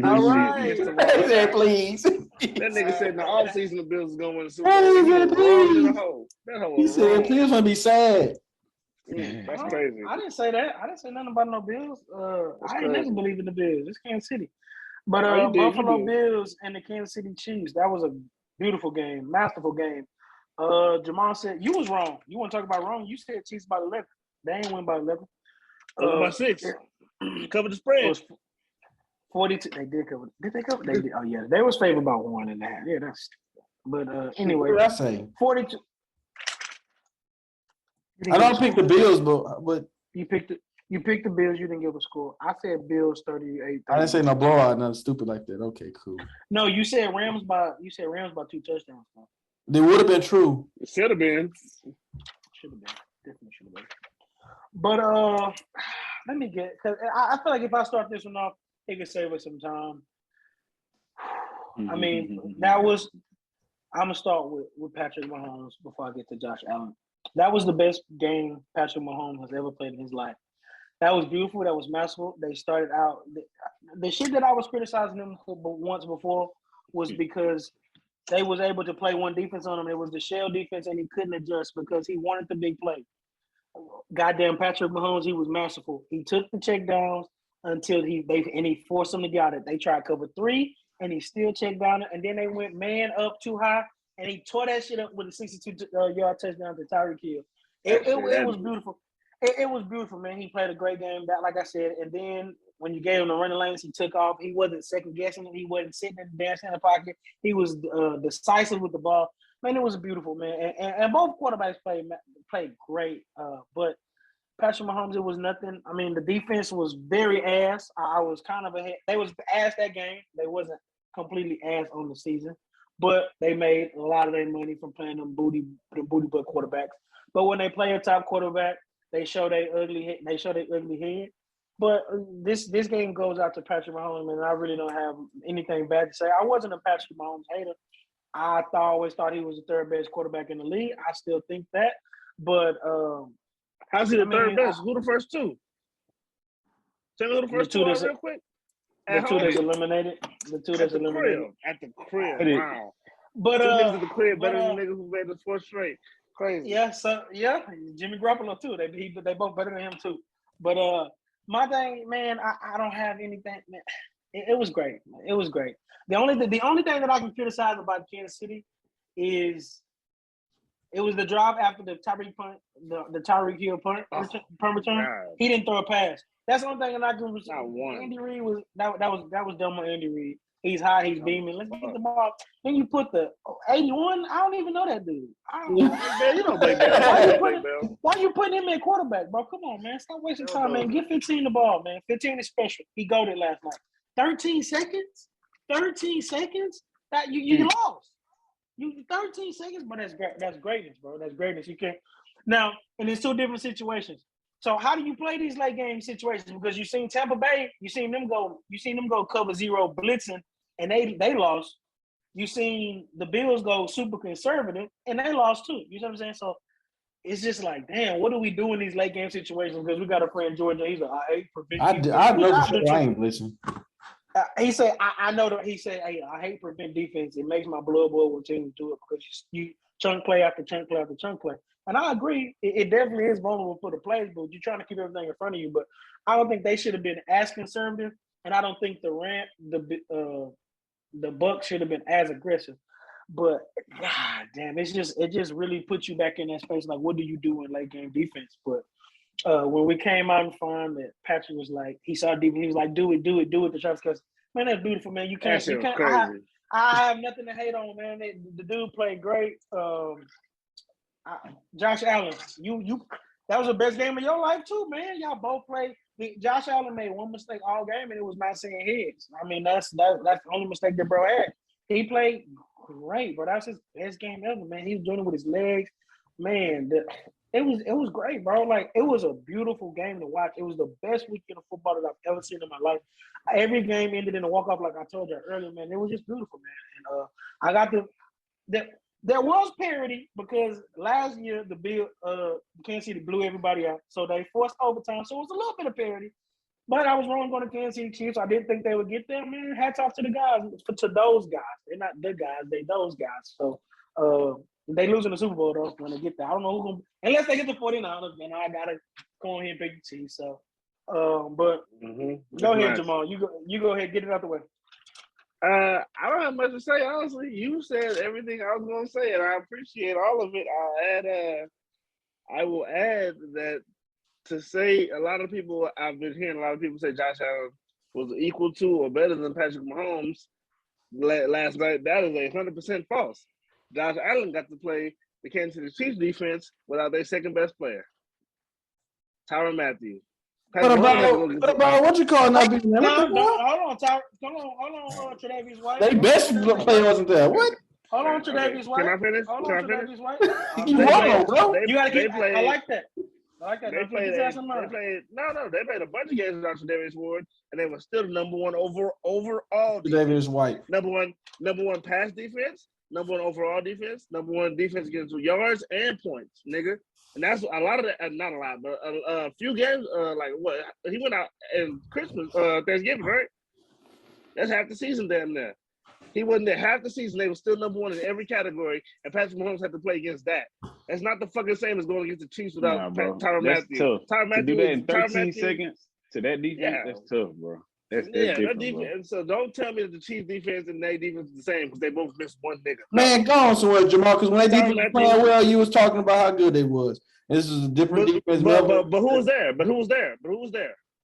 All right. He said, please. That nigga said in the offseason the Bills is going to win the Super Bowl. He said, please want to be sad. That's crazy. I didn't say that. I didn't say nothing about no Bills. I ain't never believe in the Bills. It's Kansas City. But you did, Buffalo you did. Bills and the Kansas City Chiefs, that was a beautiful game, masterful game. Jamal said you was wrong. You want to talk about wrong? You said Chiefs by 11. They ain't win by 11. By 6. Cover the spread. It was 42. They did cover. Did they cover? They did. Oh yeah, they was favored by 1.5. Yeah, that's. But anyway, what did I say? 42. I don't pick the Bills, but you picked the Bills. You didn't give a score. I said Bills 38. I didn't say no blowout, nothing stupid like that. Okay, cool. No, you said Rams by 2 touchdowns. They would have been true. It should have been. Should have been. Definitely should have been. But let me get, because I feel like if I start this one off, it could save us some time. I mean, I'm gonna start with Patrick Mahomes before I get to Josh Allen. That was the best game Patrick Mahomes has ever played in his life. That was beautiful. That was masterful. They started out the shit that I was criticizing them for once before was because they was able to play one defense on him. It was the shell defense, and he couldn't adjust because he wanted the big play. Goddamn Patrick Mahomes, he was masterful. He took the check downs until he forced them to get out. They tried cover 3, and he still checked down, and then they went man up too high, and he tore that shit up with a 62-yard touchdown to Tyreek Hill. It was beautiful. It was beautiful, man. He played a great game, like I said. And then when you gave him the running lanes, he took off. He wasn't second guessing it. He wasn't sitting and dancing in the pocket. He was decisive with the ball. Man, it was beautiful, man. And both quarterbacks played great. But Patrick Mahomes, it was nothing. I mean, the defense was very ass. I was kind of ahead. They was ass that game. They wasn't completely ass on the season, but they made a lot of their money from playing them booty butt quarterbacks. But when they play a top quarterback, they show their ugly head. But this game goes out to Patrick Mahomes, and I really don't have anything bad to say. I wasn't a Patrick Mahomes hater. I always thought he was the third best quarterback in the league. I still think that. But how's he the third best? Who the first two? Tell me who the first two are real quick. The two that's eliminated. At the crib. Wow. But two niggas at the crib better than niggas who made the 4 straight. Crazy. Yeah, Jimmy Garoppolo too. They both better than him too. But my thing, man, I don't have anything. Man, it was great. It was great. The only thing that I can criticize about Kansas City is it was the drive after the Tyreek punt, the Tyreek Hill punt return. He didn't throw a pass. That's the only thing that I can. Andy Reid was that was dumb on Andy Reid. He's high, he's beaming. Let's get the ball. Then you put the 81. I don't even know that dude. You don't play Bell. Why you putting him in quarterback, bro? Come on, man. Stop wasting time, man. Get 15 the ball, man. 15 is special. He goated last night. 13 seconds? 13 seconds? That you lost. You 13 seconds, but that's greatness, bro. That's greatness. You can't now, and it's 2 different situations. So how do you play these late game situations? Because you seen Tampa Bay, you seen them go cover 0 blitzing, and they lost. You seen the Bills go super conservative, and they lost too. You know what I'm saying? So it's just like, damn, what do we do in these late game situations? Because we got a friend Georgia. He's like, I hate prevent. I know for sure I ain't blitzing. He said, I know that. He said, hey, I hate prevent defense. It makes my blood boil when teams do it because you chunk play after chunk play after chunk play. And I agree, it definitely is vulnerable for the plays, but you're trying to keep everything in front of you. But I don't think they should have been as conservative, and I don't think the Bucs should have been as aggressive. But god damn, it just really puts you back in that space. Like, what do you do in late game defense? But when we came out and found that Patrick was like, he saw defense, he was like, do it to Travis Kelce. Man, that's beautiful, man. You can't. I have nothing to hate on, man. The dude played great. Josh Allen, you that was the best game of your life too, man. Y'all both played. Josh Allen made one mistake all game, and it was not saying heads. I mean, that's the only mistake that bro had. He played great, but that's his best game ever, man. He was doing it with his legs, man. It was great, bro. Like, it was a beautiful game to watch. It was the best weekend of football that I've ever seen in my life. Every game ended in a walk-off, like I told you earlier, man. It was just beautiful, man. And I got there was parity because last year the Kansas City blew everybody out, so they forced overtime. So it was a little bit of parity, but I was wrong going to Kansas City Chiefs. I didn't think they would get there, man. Hats off to the guys, to those guys. They're not the guys, they those guys. So they lose in the Super Bowl though when they get there. I don't know who's gonna, unless they get the 49ers, then I gotta go ahead and pick the Chiefs. So, but go ahead, Jamal. You go ahead, get it out the way. I don't have much to say, honestly. You said everything I was going to say, and I appreciate all of it. I will add that to say a lot of people, I've been hearing a lot of people say Josh Allen was equal to or better than Patrick Mahomes last night. That is 100% false. Josh Allen got to play the Kansas City Chiefs defense without their second best player, Tyrann Mathieu. What about what you call not being there? Hold on, Tre'Davious White. They best player wasn't there. What? Hold on, Tre'Davious White. Can I finish? Hold on, Tre'Davious White. You wrong, bro. You gotta keep. I like that. They played a bunch of games without Tre'Davious Ward, and they were still number one overall. Tre'Davious White. Number one pass defense, number one overall defense, number one defense against yards and points, nigga. And that's a lot of that. Not a lot, but a few games. Like what he went out in Christmas, Thanksgiving, right? That's half the season damn near. He wasn't there half the season. They were still number one in every category, and Patrick Mahomes had to play against that. That's not the fucking same as going against the Chiefs without Tyrann Mathieu. Tyrann Mathieu to do that in 13 seconds to that defense, that's tough, bro. That's that defense. So don't tell me that the Chiefs defense and their defense is the same because they both missed one nigga. Man, go on somewhere, Jamal. Because when they defense was playing well, you was talking about how good they was. And this is a different defense. But who was there? But who was there?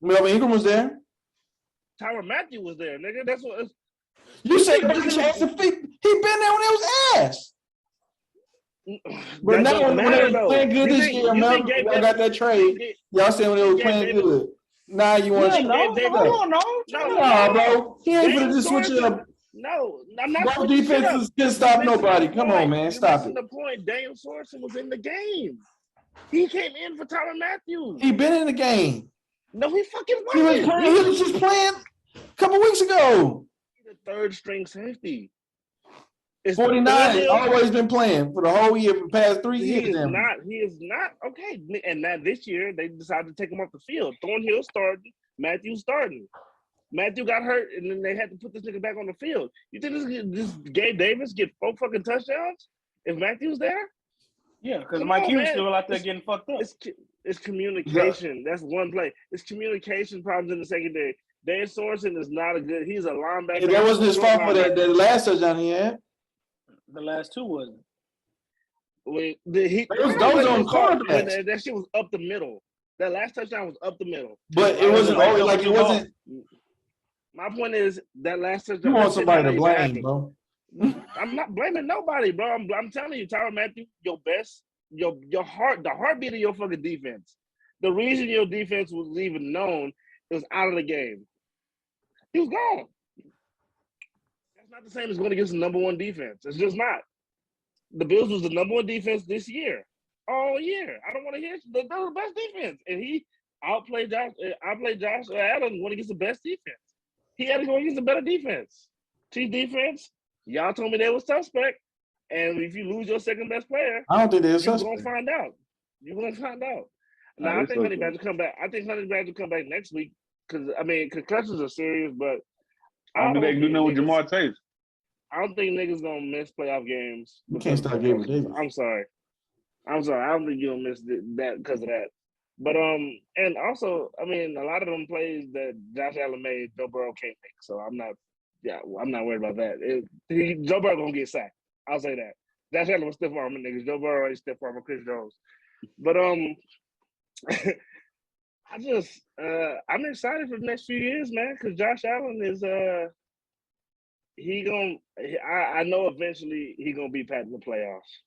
Melvin Ingram was there. Tyrann Mathieu was there, nigga. That's what. You said every chance to feet. He been there when it was ass. But now when they were playing good this year, I got that trade. Y'all saying when they were playing good. Now you want to No, bro. He ain't gonna just switch it up. No, I'm not. Both defenses can't stop nobody. Come on, man. Stop it. The point, Daniel Sorensen was in the game. He came in for Tyrann Mathieu. He been in the game. No, he fucking wasn't. He was just playing a couple weeks ago. The third string safety. 49 has always been playing for the whole year for the past 3 years. He is not okay. And now this year they decided to take him off the field. Thornhill starting, Matthew starting. Matthew got hurt, and then they had to put this nigga back on the field. You think this Gabe Davis get 4 fucking touchdowns if Matthew's there? Yeah, because Mike Hughes still out there getting fucked up. It's communication. Yeah. That's one play. It's communication problems in the secondary. Dan Sorensen is not a good. He's a linebacker. Yeah, that wasn't his fault for that last touchdown he had. The last two wasn't. Those on quarterbacks. That shit was up the middle. That last touchdown was up the middle. But it wasn't always like it wasn't. My point is that last touchdown. You want somebody to blame, bro? I'm not blaming nobody, bro. I'm telling you, Tyrann Mathieu, your best, the heartbeat of your fucking defense. The reason your defense was even known was out of the game. He was gone. That's not the same as going against the number one defense. It's just not. The Bills was the number one defense this year, all year. I don't want to hear they're the best defense, and he outplayed Josh. Josh Allen went against the best defense. He had to go against a better defense. Chiefs defense. Y'all told me they was suspect, and if you lose your second best player, I don't think they're suspect. You're gonna find out. You're gonna find out. Now I think Honey Badger come back. I think Honey Badger come back next week because concussions are serious, but I don't think they can do nothing with Jamar Chase. I don't think niggas gonna miss playoff games. You can't start Gabriel Davis. I'm sorry. I don't think you're gonna miss that because of that. But and also, a lot of them plays that Josh Allen made, Joe Burrow can't make. So I'm not worried about that. Joe Burrow gonna get sacked. I'll say that. Josh Allen was stiff arming niggas. Joe Burrow ain't stiff arming Chris Jones. But I'm excited for the next few years, man, because Josh Allen is I know eventually he gonna be Pat in the playoffs.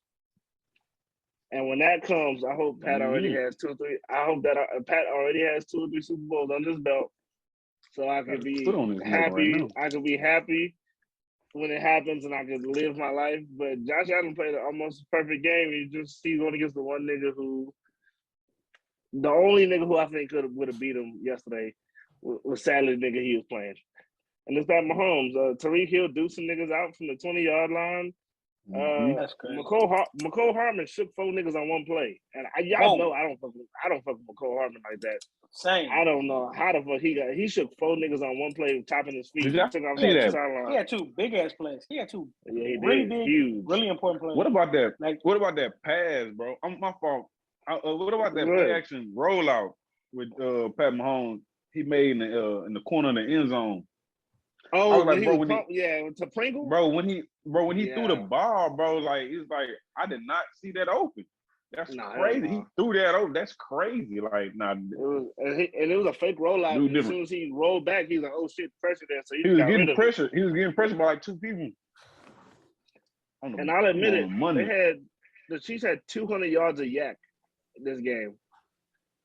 And when that comes, I hope Pat already has 2 or 3. I hope that Pat already has 2 or 3 Super Bowls under his belt, so I could be happy. Right, I could be happy when it happens, and I could live my life. But Josh Allen played almost a perfect game. He's going against the one nigga the only nigga who I think would have beat him yesterday was sadly the nigga he was playing, and it's that Mahomes. Tariq Hill deucing niggas out from the 20-yard line. That's crazy. McCole Hardman shook 4 niggas on one play, and y'all know I don't fuck with McCole Hardman like that. Same. I don't know how the fuck he shook 4 niggas on one play, topping his feet. Did y'all see that? He had 2 big ass plays. He had 2 really big, huge, really important plays. What about that? What about that pass, bro? My fault. What about that play action rollout with Pat Mahomes? He made in the corner of the end zone. Oh, like, bro, to Pringle. Bro, when he threw the ball, bro, like it's like I did not see that open. That's crazy. He threw that over. That's crazy. Like, nah. It was a fake rollout. As soon as he rolled back, he was like, "Oh shit, pressure there." So he was getting pressure. He was getting pressure by like 2 people. And I'll admit it, the Chiefs had 200 yards of yak in this game,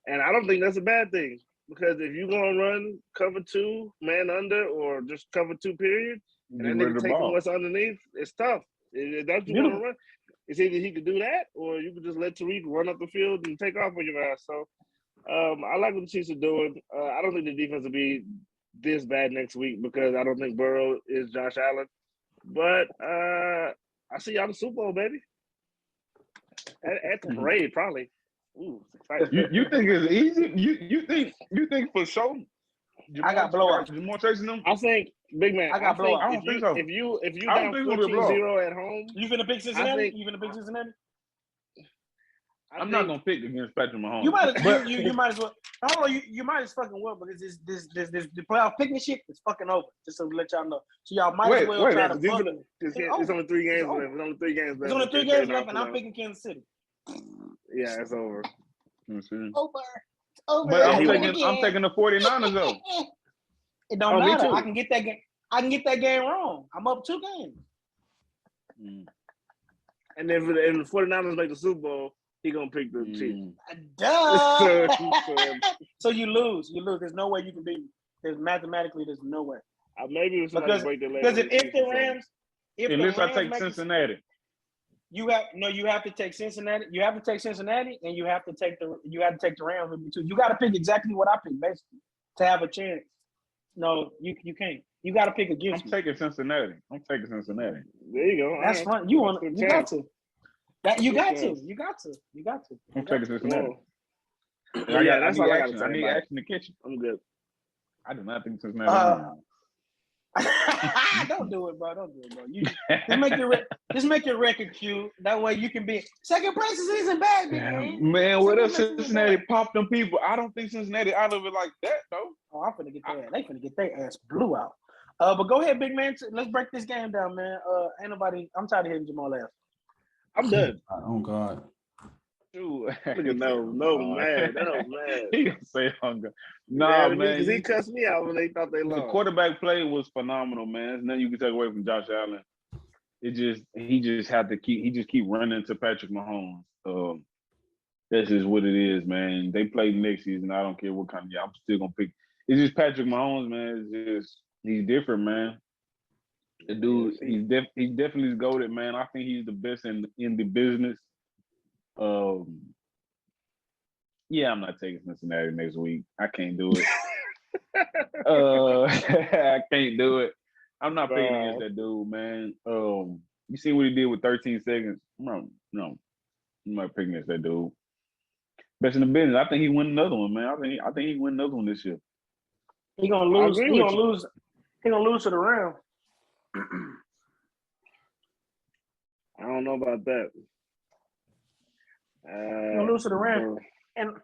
and I don't think that's a bad thing because if you're gonna run cover 2, man under, or just cover 2 period, and then nigga taking what's underneath, it's tough. If that's what you want to run. It's either he could do that or you could just let Tariq run up the field and take off on your ass. So I like what the Chiefs are doing. I don't think the defense will be this bad next week because I don't think Burrow is Josh Allen. But I see y'all in the Super Bowl, baby. At the parade, probably. Ooh, it's exciting. You think it's easy? You think for sure? I got blowout. Jamar chasing them? I think, big man. I got blowout. I don't think so. If you down 14-0 at home, you finna pick Cincinnati? I'm not gonna pick against Patrick Mahomes. You might as well. Hold on, you might as fucking well because this the playoff picking shit is fucking over. Just to let y'all know. So y'all might as well try to. It's only 3 games left. It's only 3 games left. It's only 3 games left, and I'm picking Kansas City. Yeah, it's over. Over. But I'm taking the 49ers though. It don't matter. I can get that game. I can get that game wrong. I'm up 2 games. And if the 49ers make the Super Bowl, he gonna pick the Chiefs. Duh. So you lose. There's no way you can beat me. There's no way. Maybe it's because if the Rams, unless I take Cincinnati. You have to take Cincinnati. You have to take Cincinnati, and you have to take the Rams with me too. You got to pick exactly what I picked, basically, to have a chance. No, you can't. You got to pick against me. I'm taking Cincinnati. There you go. That's fun. You got to. You got to. I'm taking Cincinnati. That's all I got to say. I need action in the kitchen. I'm good. I do not think Cincinnati. Don't do it, bro. You just make your record cute. That way you can be second place isn't bad, man. Man, what if Cincinnati pop them people? I don't think Cincinnati out of it like that, though. Oh, I'm finna get they finna get their ass blew out. But go ahead, big man. Let's break this game down, man. Ain't nobody. I'm tired of hitting Jamal ass. I'm done. Oh God. Look at man. That was mad. He gonna say hunger. Nah, man. Because he cussed me out when they thought they lost. The quarterback play was phenomenal, man. There's nothing you can take away from Josh Allen. He just keep running to Patrick Mahomes. That's just what it is, man. They play next season. I don't care what kind of I'm still gonna pick. It's just Patrick Mahomes, man. He's different, man. The dude, he's definitely goated, man. I think he's the best in the business. Yeah, I'm not taking Cincinnati next week. I can't do it. I can't do it. I'm not picking against that dude, man. You see what he did with 13 seconds? No. I'm not picking against that dude. Best in the business. I think he win another one, man. I think he win another one this year. He gonna lose. He gonna lose to the Rams. I don't know about that. He gonna lose to the Rams. And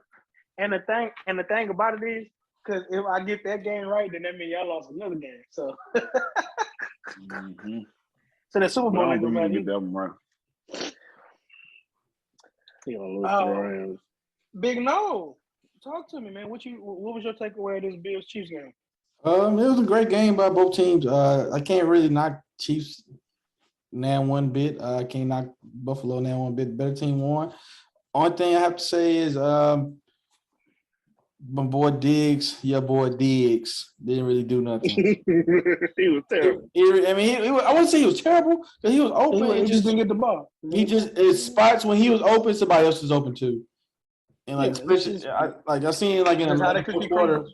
the thing about it is, because if I get that game right, then that means y'all lost another game. So, so the Super Bowl ain't gonna matter. Get that one right. He gonna lose to the Rams. Big No, talk to me, man. What was your takeaway of this Bills Chiefs game? It was a great game by both teams. I can't really knock Chiefs now one bit. I can't knock Buffalo now one bit. Better team won. Only thing I have to say is my boy Diggs, didn't really do nothing. He was terrible. I wouldn't say he was terrible because he was open. He just didn't get the ball. He just spots when he was open, somebody else was open too. And especially, I seen in the fourth quarter.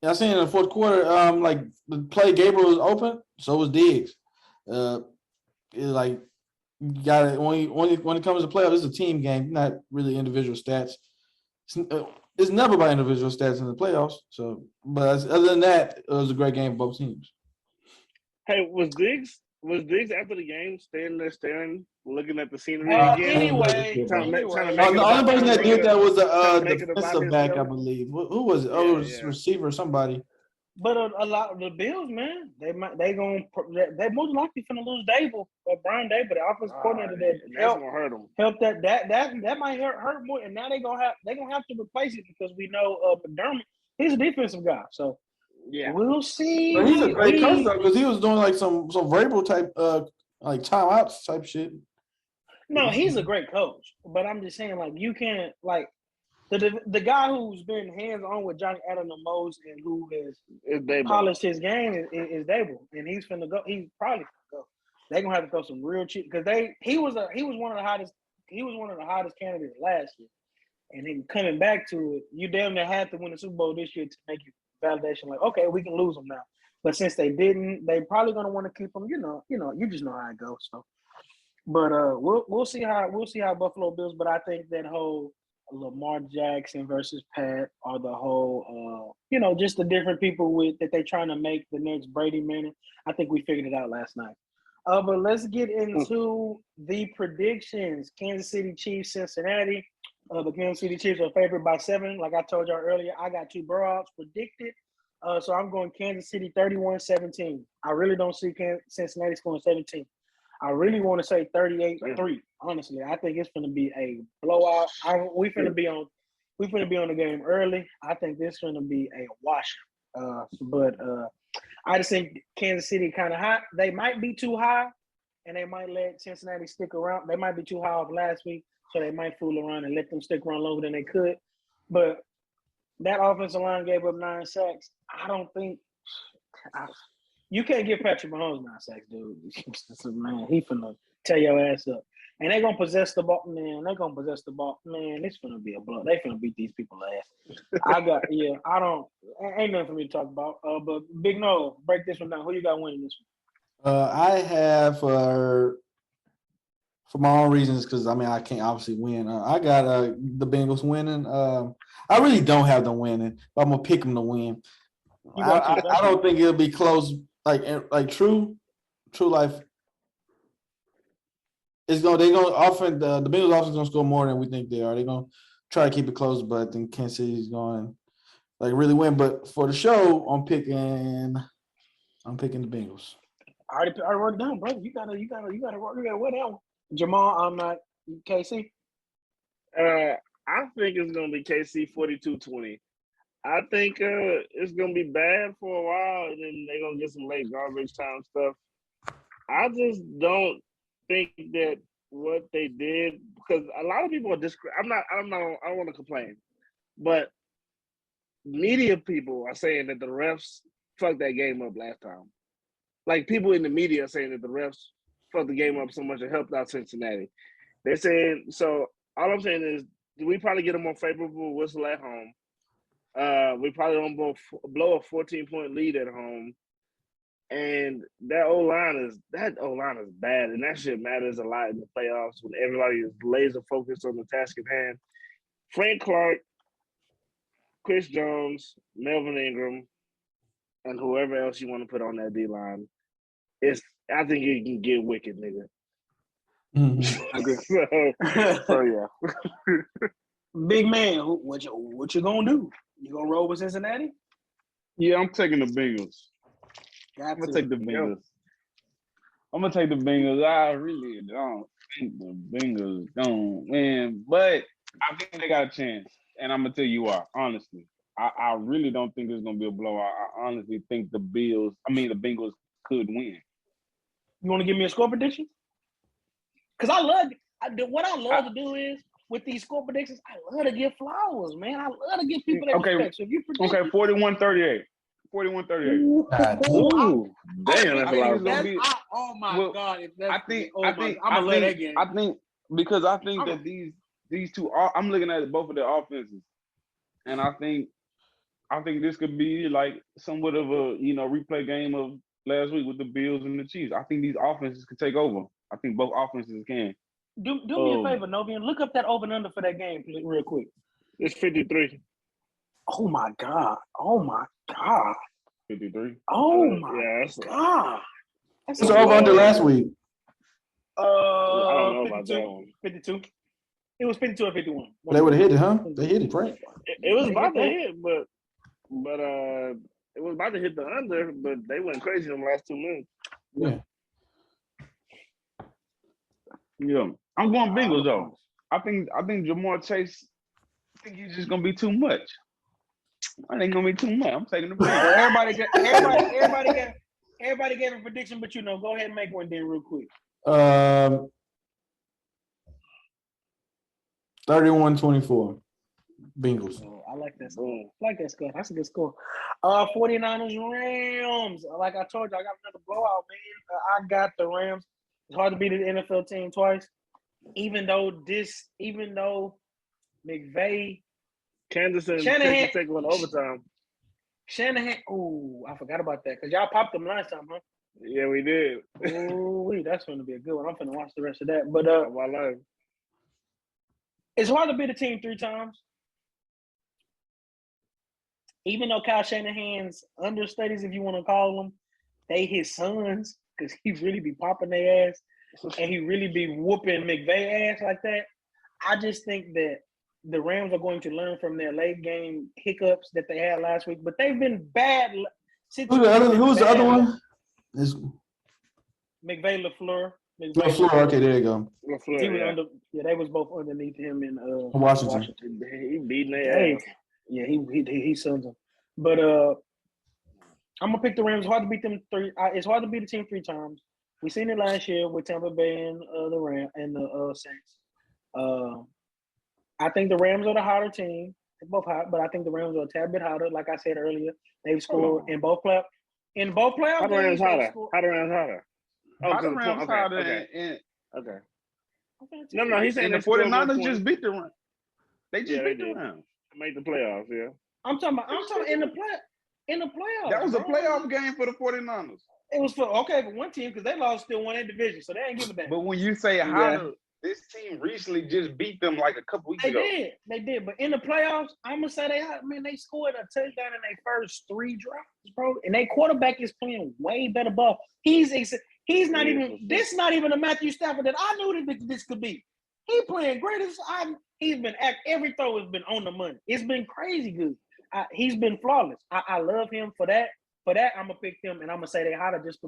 Yeah, I seen in the fourth quarter, the play Gabriel was open, so was Diggs. You got it when it comes to playoffs. It's a team game, not really individual stats. It's never by individual stats in the playoffs. So, but other than that, it was a great game for both teams. Hey, was Diggs after the game standing there staring, looking at the scenery again? Anyway. The only person that did that was the defensive back, I believe. Who was it? Oh, it was receiver or somebody. But a lot of the Bills, man, they most likely finna lose Dable or Brian Dable, the offensive coordinator that that's gonna hurt them. Help that might hurt more, and now they're gonna have to replace it because we know McDermott, he's a defensive guy, so yeah, we'll see. But he's a great coach though, because he was doing like some variable type like timeouts type shit. No, he's a great coach, but I'm just saying like you can't like. The guy who's been hands on with Josh Allen the most and who has polished his game is Dable, and he's finna go. He's probably finna go. They're gonna have to throw some real cheap because he was one of the hottest candidates last year, and then coming back to it, you damn near had to win the Super Bowl this year to make you validation like okay we can lose them now. But since they didn't, they probably gonna want to keep them. You just know how it goes. So, but we'll see how Buffalo Bills. But I think that whole Lamar Jackson versus Pat or the whole just the different people that they trying to make the next Brady Manning. I think we figured it out last night. But let's get into the predictions. Kansas City Chiefs, Cincinnati. The Kansas City Chiefs are favored by 7. Like I told y'all earlier, I got 2 blowouts predicted. So I'm going Kansas City 31-17. I really don't see Cincinnati scoring 17. I really want to say 38-3. Honestly, I think it's going to be a blowout. We finna be on the game early. I think this is going to be a wash. But I just think Kansas City kind of high. They might be too high, and they might let Cincinnati stick around. They might be too high off last week, so they might fool around and let them stick around longer than they could. But that offensive line gave up 9 sacks. I don't think you can't give Patrick Mahomes 9 sacks, dude. Man, he finna tear your ass up. And they're going to possess the ball. Man, they're going to possess the ball. Man, it's finna be a blow. They finna beat these people's ass. Ain't nothing for me to talk about. But Big No, break this one down. Who you got winning this one? I have for my own reasons, because I can't obviously win. I got the Bengals winning. I really don't have them winning, but I'm gonna pick them to win. I don't think it'll be close. Like true life. They're gonna often the Bengals offense gonna score more than we think they are. They're gonna try to keep it close, but I think Kansas City's going to really win. But for the show, I'm picking the Bengals. I already wrote it down, bro. You gotta win that one. Jamal, I'm not KC. I think it's gonna be KC 42-20. I think it's gonna be bad for a while, and then they're gonna get some late garbage time stuff. I just don't think that what they did, because a lot of people are I don't want to complain, but media people are saying that the refs fucked that game up last time. Like people in the media are saying that the refs fucked the game up so much it helped out Cincinnati. They're saying so. All I'm saying is we probably get a more favorable whistle at home. We probably don't blow a 14-point lead at home. And that O-line is bad, and that shit matters a lot in the playoffs when everybody is laser focused on the task at hand. Frank Clark, Chris Jones, Melvin Ingram, and whoever else you want to put on that D-line, I think it can get wicked, nigga. Mm-hmm. so yeah. Big man, what you gonna do? You gonna roll with Cincinnati? Yeah, I'm taking the Bengals. I'm gonna take the Bengals. I really don't think the Bengals don't win, but I think they got a chance. And I'm gonna tell you why. Honestly, I really don't think it's gonna be a blowout. I honestly think the Bengals could win. You want to give me a score prediction? Because what I love to do is with these score predictions, I love to give flowers, man. I love to give people that respect. So if you predict 41-38. 41-38. Ooh, damn, that's a lot of fun. Oh my God! I think that these two are. I'm looking at both of their offenses, and I think this could be like somewhat of a replay game of last week with the Bills and the Chiefs. I think these offenses can take over. I think both offenses can. Do me a favor, Novian. Look up that over and under for that game real quick. It's 53. Oh my God! 53. Oh my God! It's over under last week. I don't know about that one. 52. It was 52 or 51. They would have hit it, huh? They hit it, right? It was about to hit, but It was about to hit the under, but they went crazy in the last 2 minutes. Yeah. Yeah. I'm going Bengals though. I think Jamar Chase. I think he's just gonna be too much. I think gonna be too much. I'm taking the Bengals. Well, everybody gave a prediction, but go ahead and make one then real quick. 31-24. Bengals. Oh, I like that score. That's a good score. 49ers Rams. Like I told you, I got another blowout, man. I got the Rams. It's hard to beat an NFL team twice. Even though McVay, Kansas and Shanahan Texas Tech went overtime. Shanahan. Oh, I forgot about that because y'all popped them last time, huh? Yeah, we did. Oh, that's going to be a good one. I'm going to watch the rest of that. But my life. It's hard to beat a team 3 times. Even though Kyle Shanahan's understudies, if you want to call them, they his sons because he really be popping their ass and he really be whooping McVay ass like that. I just think that the Rams are going to learn from their late game hiccups that they had last week, but they've been bad. Who's the other one? Is McVay LaFleur. LaFleur. Okay, there you go. LaFleur, they was both underneath him in Washington. He beating their ass. Yeah, he sends them. But I'm gonna pick the Rams. It's hard to beat them 3. It's hard to beat the team 3 times. We seen it last year with Tampa Bay and the Rams and the Saints. I think the Rams are the hotter team. They're both hot, but I think the Rams are a tad bit hotter. Like I said earlier, they've scored in both playoffs. How the Rams hotter? How the Rams hotter? How the Rams hotter? Okay. No, he's saying the 49ers just beat the Rams. They just beat the Rams. Made the playoffs, yeah. I'm talking in the playoffs. That was a playoff game for the 49ers. It was for one team because they lost still won that division, so they ain't giving that. But when you say hotter, this team recently just beat them like a couple weeks ago. They did. But in the playoffs, I'm gonna say they scored a touchdown in their first 3 drives, bro. And their quarterback is playing way better ball. He's not even. This not even a Matthew Stafford that I knew that this could be. He playing great. He's been every throw has been on the money. It's been crazy good. He's been flawless. I love him for that. For that, I'm gonna pick them, and I'm gonna say they hotter just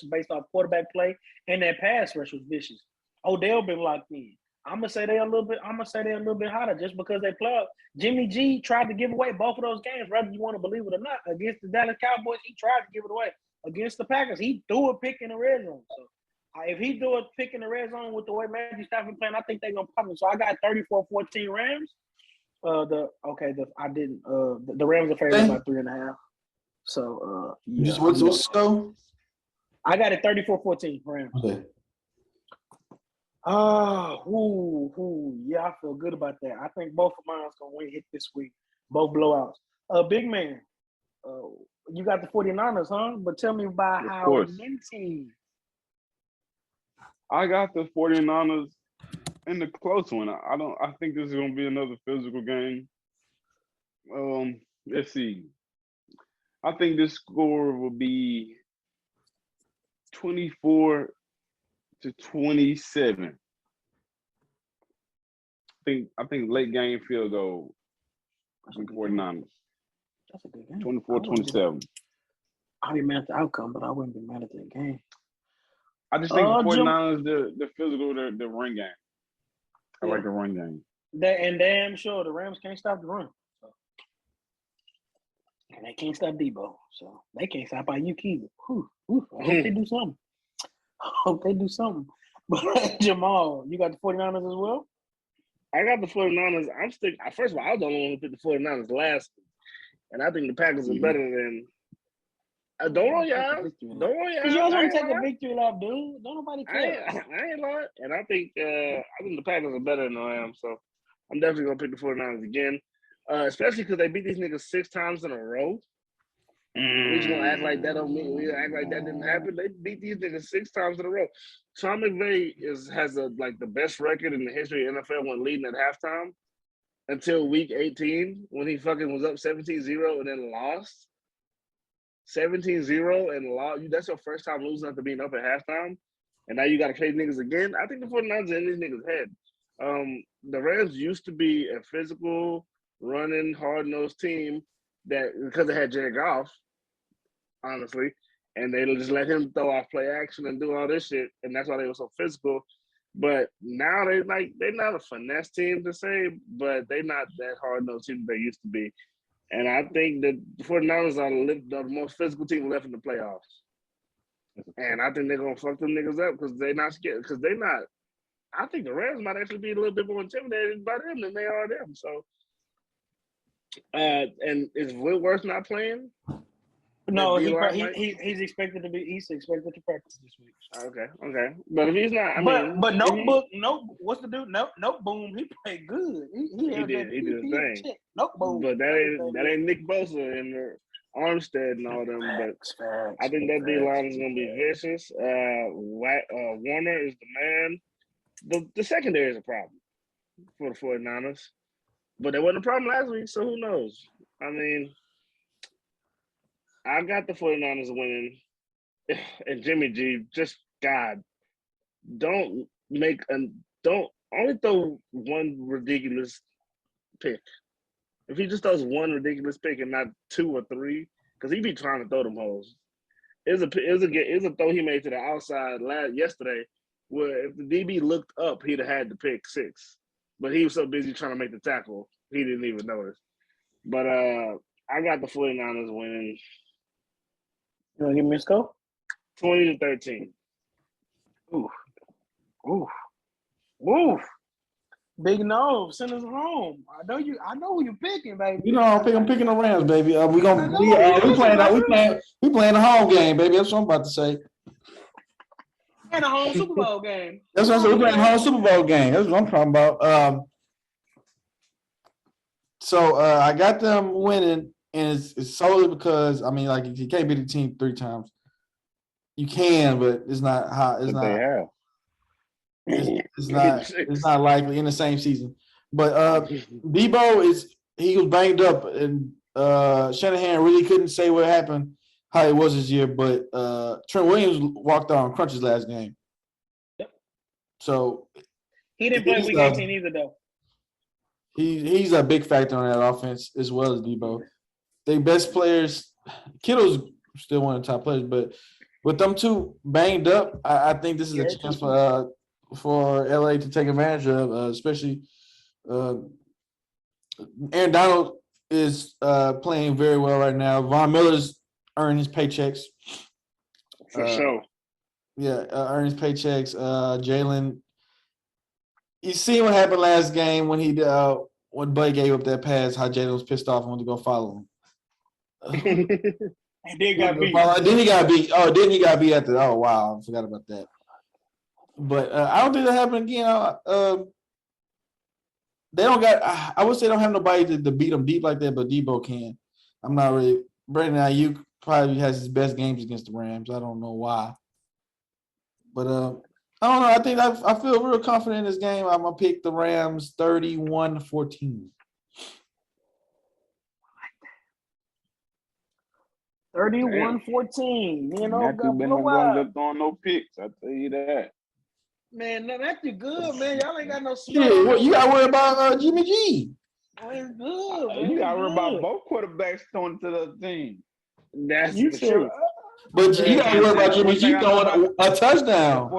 based off quarterback play and their pass rush was vicious. Odell been locked in. I'm gonna say they're a little bit hotter just because they play up. Jimmy G tried to give away both of those games, whether you want to believe it or not. Against the Dallas Cowboys, he tried to give it away. Against the Packers, he threw a pick in the red zone. So if he threw a pick in the red zone with the way Matthew Stafford playing, I think they're gonna pop him. So I got 34-14 Rams. The Rams are favored by 3.5. So what's the score? I got it 34-14 Rams. Okay. Yeah, I feel good about that. I think both of mine's gonna win hit this week. Both blowouts. Big man. You got the 49ers, huh? But tell me about how many. I got the 49ers in the close one. I think this is gonna be another physical game. Let's see. I think this score will be 24-27. I think late game field goal. I think 49ers. That's a good game. 24-27. I'll be mad at the outcome, but I wouldn't be mad at that game. I just think the 49ers, the physical, the run game. I like the run game. And damn sure the Rams can't stop the run. So. And they can't stop Debo. So they can't stop Ayuk either. I hope they do something. But Jamal, you got the 49ers as well? I got the 49ers. First of all, I was the only one who picked the 49ers last. And I think the Packers are better than don't roll your eyes. Because you always want to take a victory lap, dude. Don't nobody care. I ain't lying. And I think the Packers are better than the Rams. So I'm definitely going to pick the 49ers again. Especially because they beat these niggas 6 times in a row. We're just going to act like that don't mean we act like that didn't happen. They beat these niggas 6 times in a row. Sean McVay has the best record in the history of NFL when leading at halftime until week 18 when he fucking was up 17-0 and then lost. 17-0 and lost. That's your first time losing after being up at halftime. And now you got to play niggas again. I think the 49ers are in these niggas' head. The Rams used to be a physical, running, hard-nosed team that because they had Jared Goff. honestly. And they just let him throw off play action and do all this shit, and that's why they were so physical. But now they're not a finesse team to say, but they're not that hard-nosed team they used to be. And I think that the 49ers are the most physical team left in the playoffs. And I think they're going to fuck them niggas up because they're not scared. Because they're not – I think the Rams might actually be a little bit more intimidated by them than they are them. So, and is Whitworth not playing? No, he's expected to be. He's expected to practice this week. Okay. But if he's not, but what's the dude? No, boom. He played good. He did his thing. No, boom. But that ain't Nick Bosa and Armstead and all them. But I think that D line is gonna be vicious. Warner is the man. The secondary is a problem for the 49ers, but it wasn't a problem last week. So who knows? I mean. I got the 49ers winning. And Jimmy G, just God, don't only throw one ridiculous pick. If he just throws one ridiculous pick and not two or three, because he be trying to throw them holes. It was a throw he made to the outside yesterday where if the DB looked up, he'd have had the pick six. But he was so busy trying to make the tackle, he didn't even notice. But I got the 49ers winning. You want to give me a score? 20-13. Oof. Big no, send us home. I know who you're picking, baby. You know, I'm picking the Rams, baby. We playing the home game, baby. That's what I'm about to say. And a home Super Bowl game. That's what I'm saying. We're playing a home Super Bowl game. That's what I'm talking about. So I got them winning. And it's solely because you can't beat the team 3 times. You can, but it's not how it's not. It's not likely in the same season. But Debo he was banged up, and Shanahan really couldn't say what happened, how it was this year. But Trent Williams walked on crunches last game. Yep. So he didn't play week 18 either, though. He's a big factor on that offense as well as Debo. They best players, Kittle's still one of the top players, but with them two banged up, I think this is a chance for LA to take advantage of, especially Aaron Donald is playing very well right now. Von Miller's earning his paychecks. For sure. Yeah, earning his paychecks. Jalen, you see what happened last game when when Buddy gave up that pass, how Jalen was pissed off and wanted to go follow him. And then got beat. Then he got beat. Oh, then he got beat at the. Oh wow, I forgot about that. But I don't think that happened again. They don't got. I would say they don't have nobody to beat them deep like that, but Debo can. I'm not really. Brandon Ayuk probably has his best games against the Rams. I don't know why, but I don't know. I think I feel real confident in this game. I'm gonna pick the Rams 31-14. 31-14. Matthew been not throwing no picks. I tell you that. Man, Matthew good, man. Y'all ain't got no shit. Well, you got to worry about Jimmy G. It's good, man. You got to worry about both quarterbacks throwing to the other team. That's the truth. But you got to worry about Jimmy G throwing a touchdown.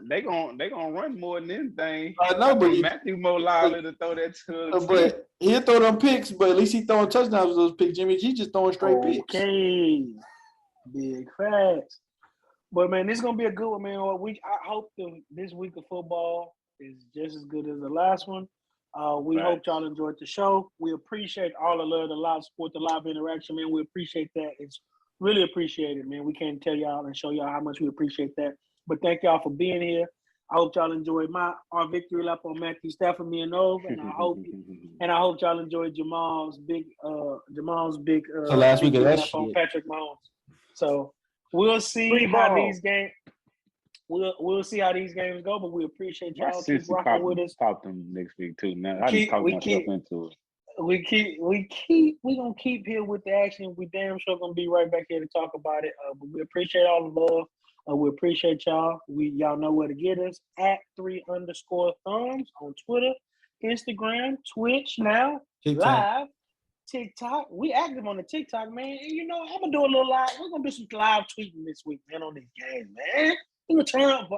They gonna run more than anything. I know, but Matthew more liable to throw that to. But he'll throw them picks, but at least he throwing touchdowns with those picks. Jimmy G just throwing straight picks. Okay, big facts. But man, this is gonna be a good one, man. I hope this week of football is just as good as the last one. We hope y'all enjoyed the show. We appreciate all the love, the live support, the live interaction, man. We appreciate that. It's really appreciated, man. We can't tell y'all and show y'all how much we appreciate that. But thank y'all for being here. I hope y'all enjoyed our victory lap on Matthew Stafford, me and Ove, and I hope y'all enjoyed Jamal's big so last week of that shit on Patrick Mahomes. So we'll see how these games. We'll see how these games go, but we appreciate y'all keep rocking with us. Pop them next week too. Now I just talk myself into it. We gonna keep here with the action. We damn sure gonna be right back here to talk about it. But we appreciate all the love. We appreciate y'all. Y'all know where to get us at 3_thumbs on Twitter, Instagram, Twitch now, TikTok. live, TikTok. We active on the TikTok, man. And you know, I'm gonna do a little live. We're gonna do some live tweeting this week, man, on this game, man. I'm gonna turn up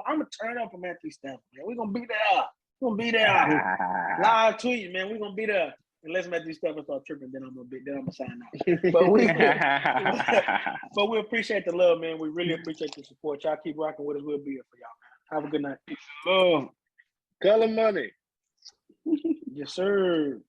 for Matthew Stafford, man. We're gonna be there. We're gonna be there. Live tweeting, man. We're gonna be there. Unless Matthew Stafford start tripping, then I'm gonna sign out. But we appreciate the love, man. We really appreciate the support. Y'all keep rocking with us. We'll be here for y'all, man. Have a good night. Color money. Yes, sir.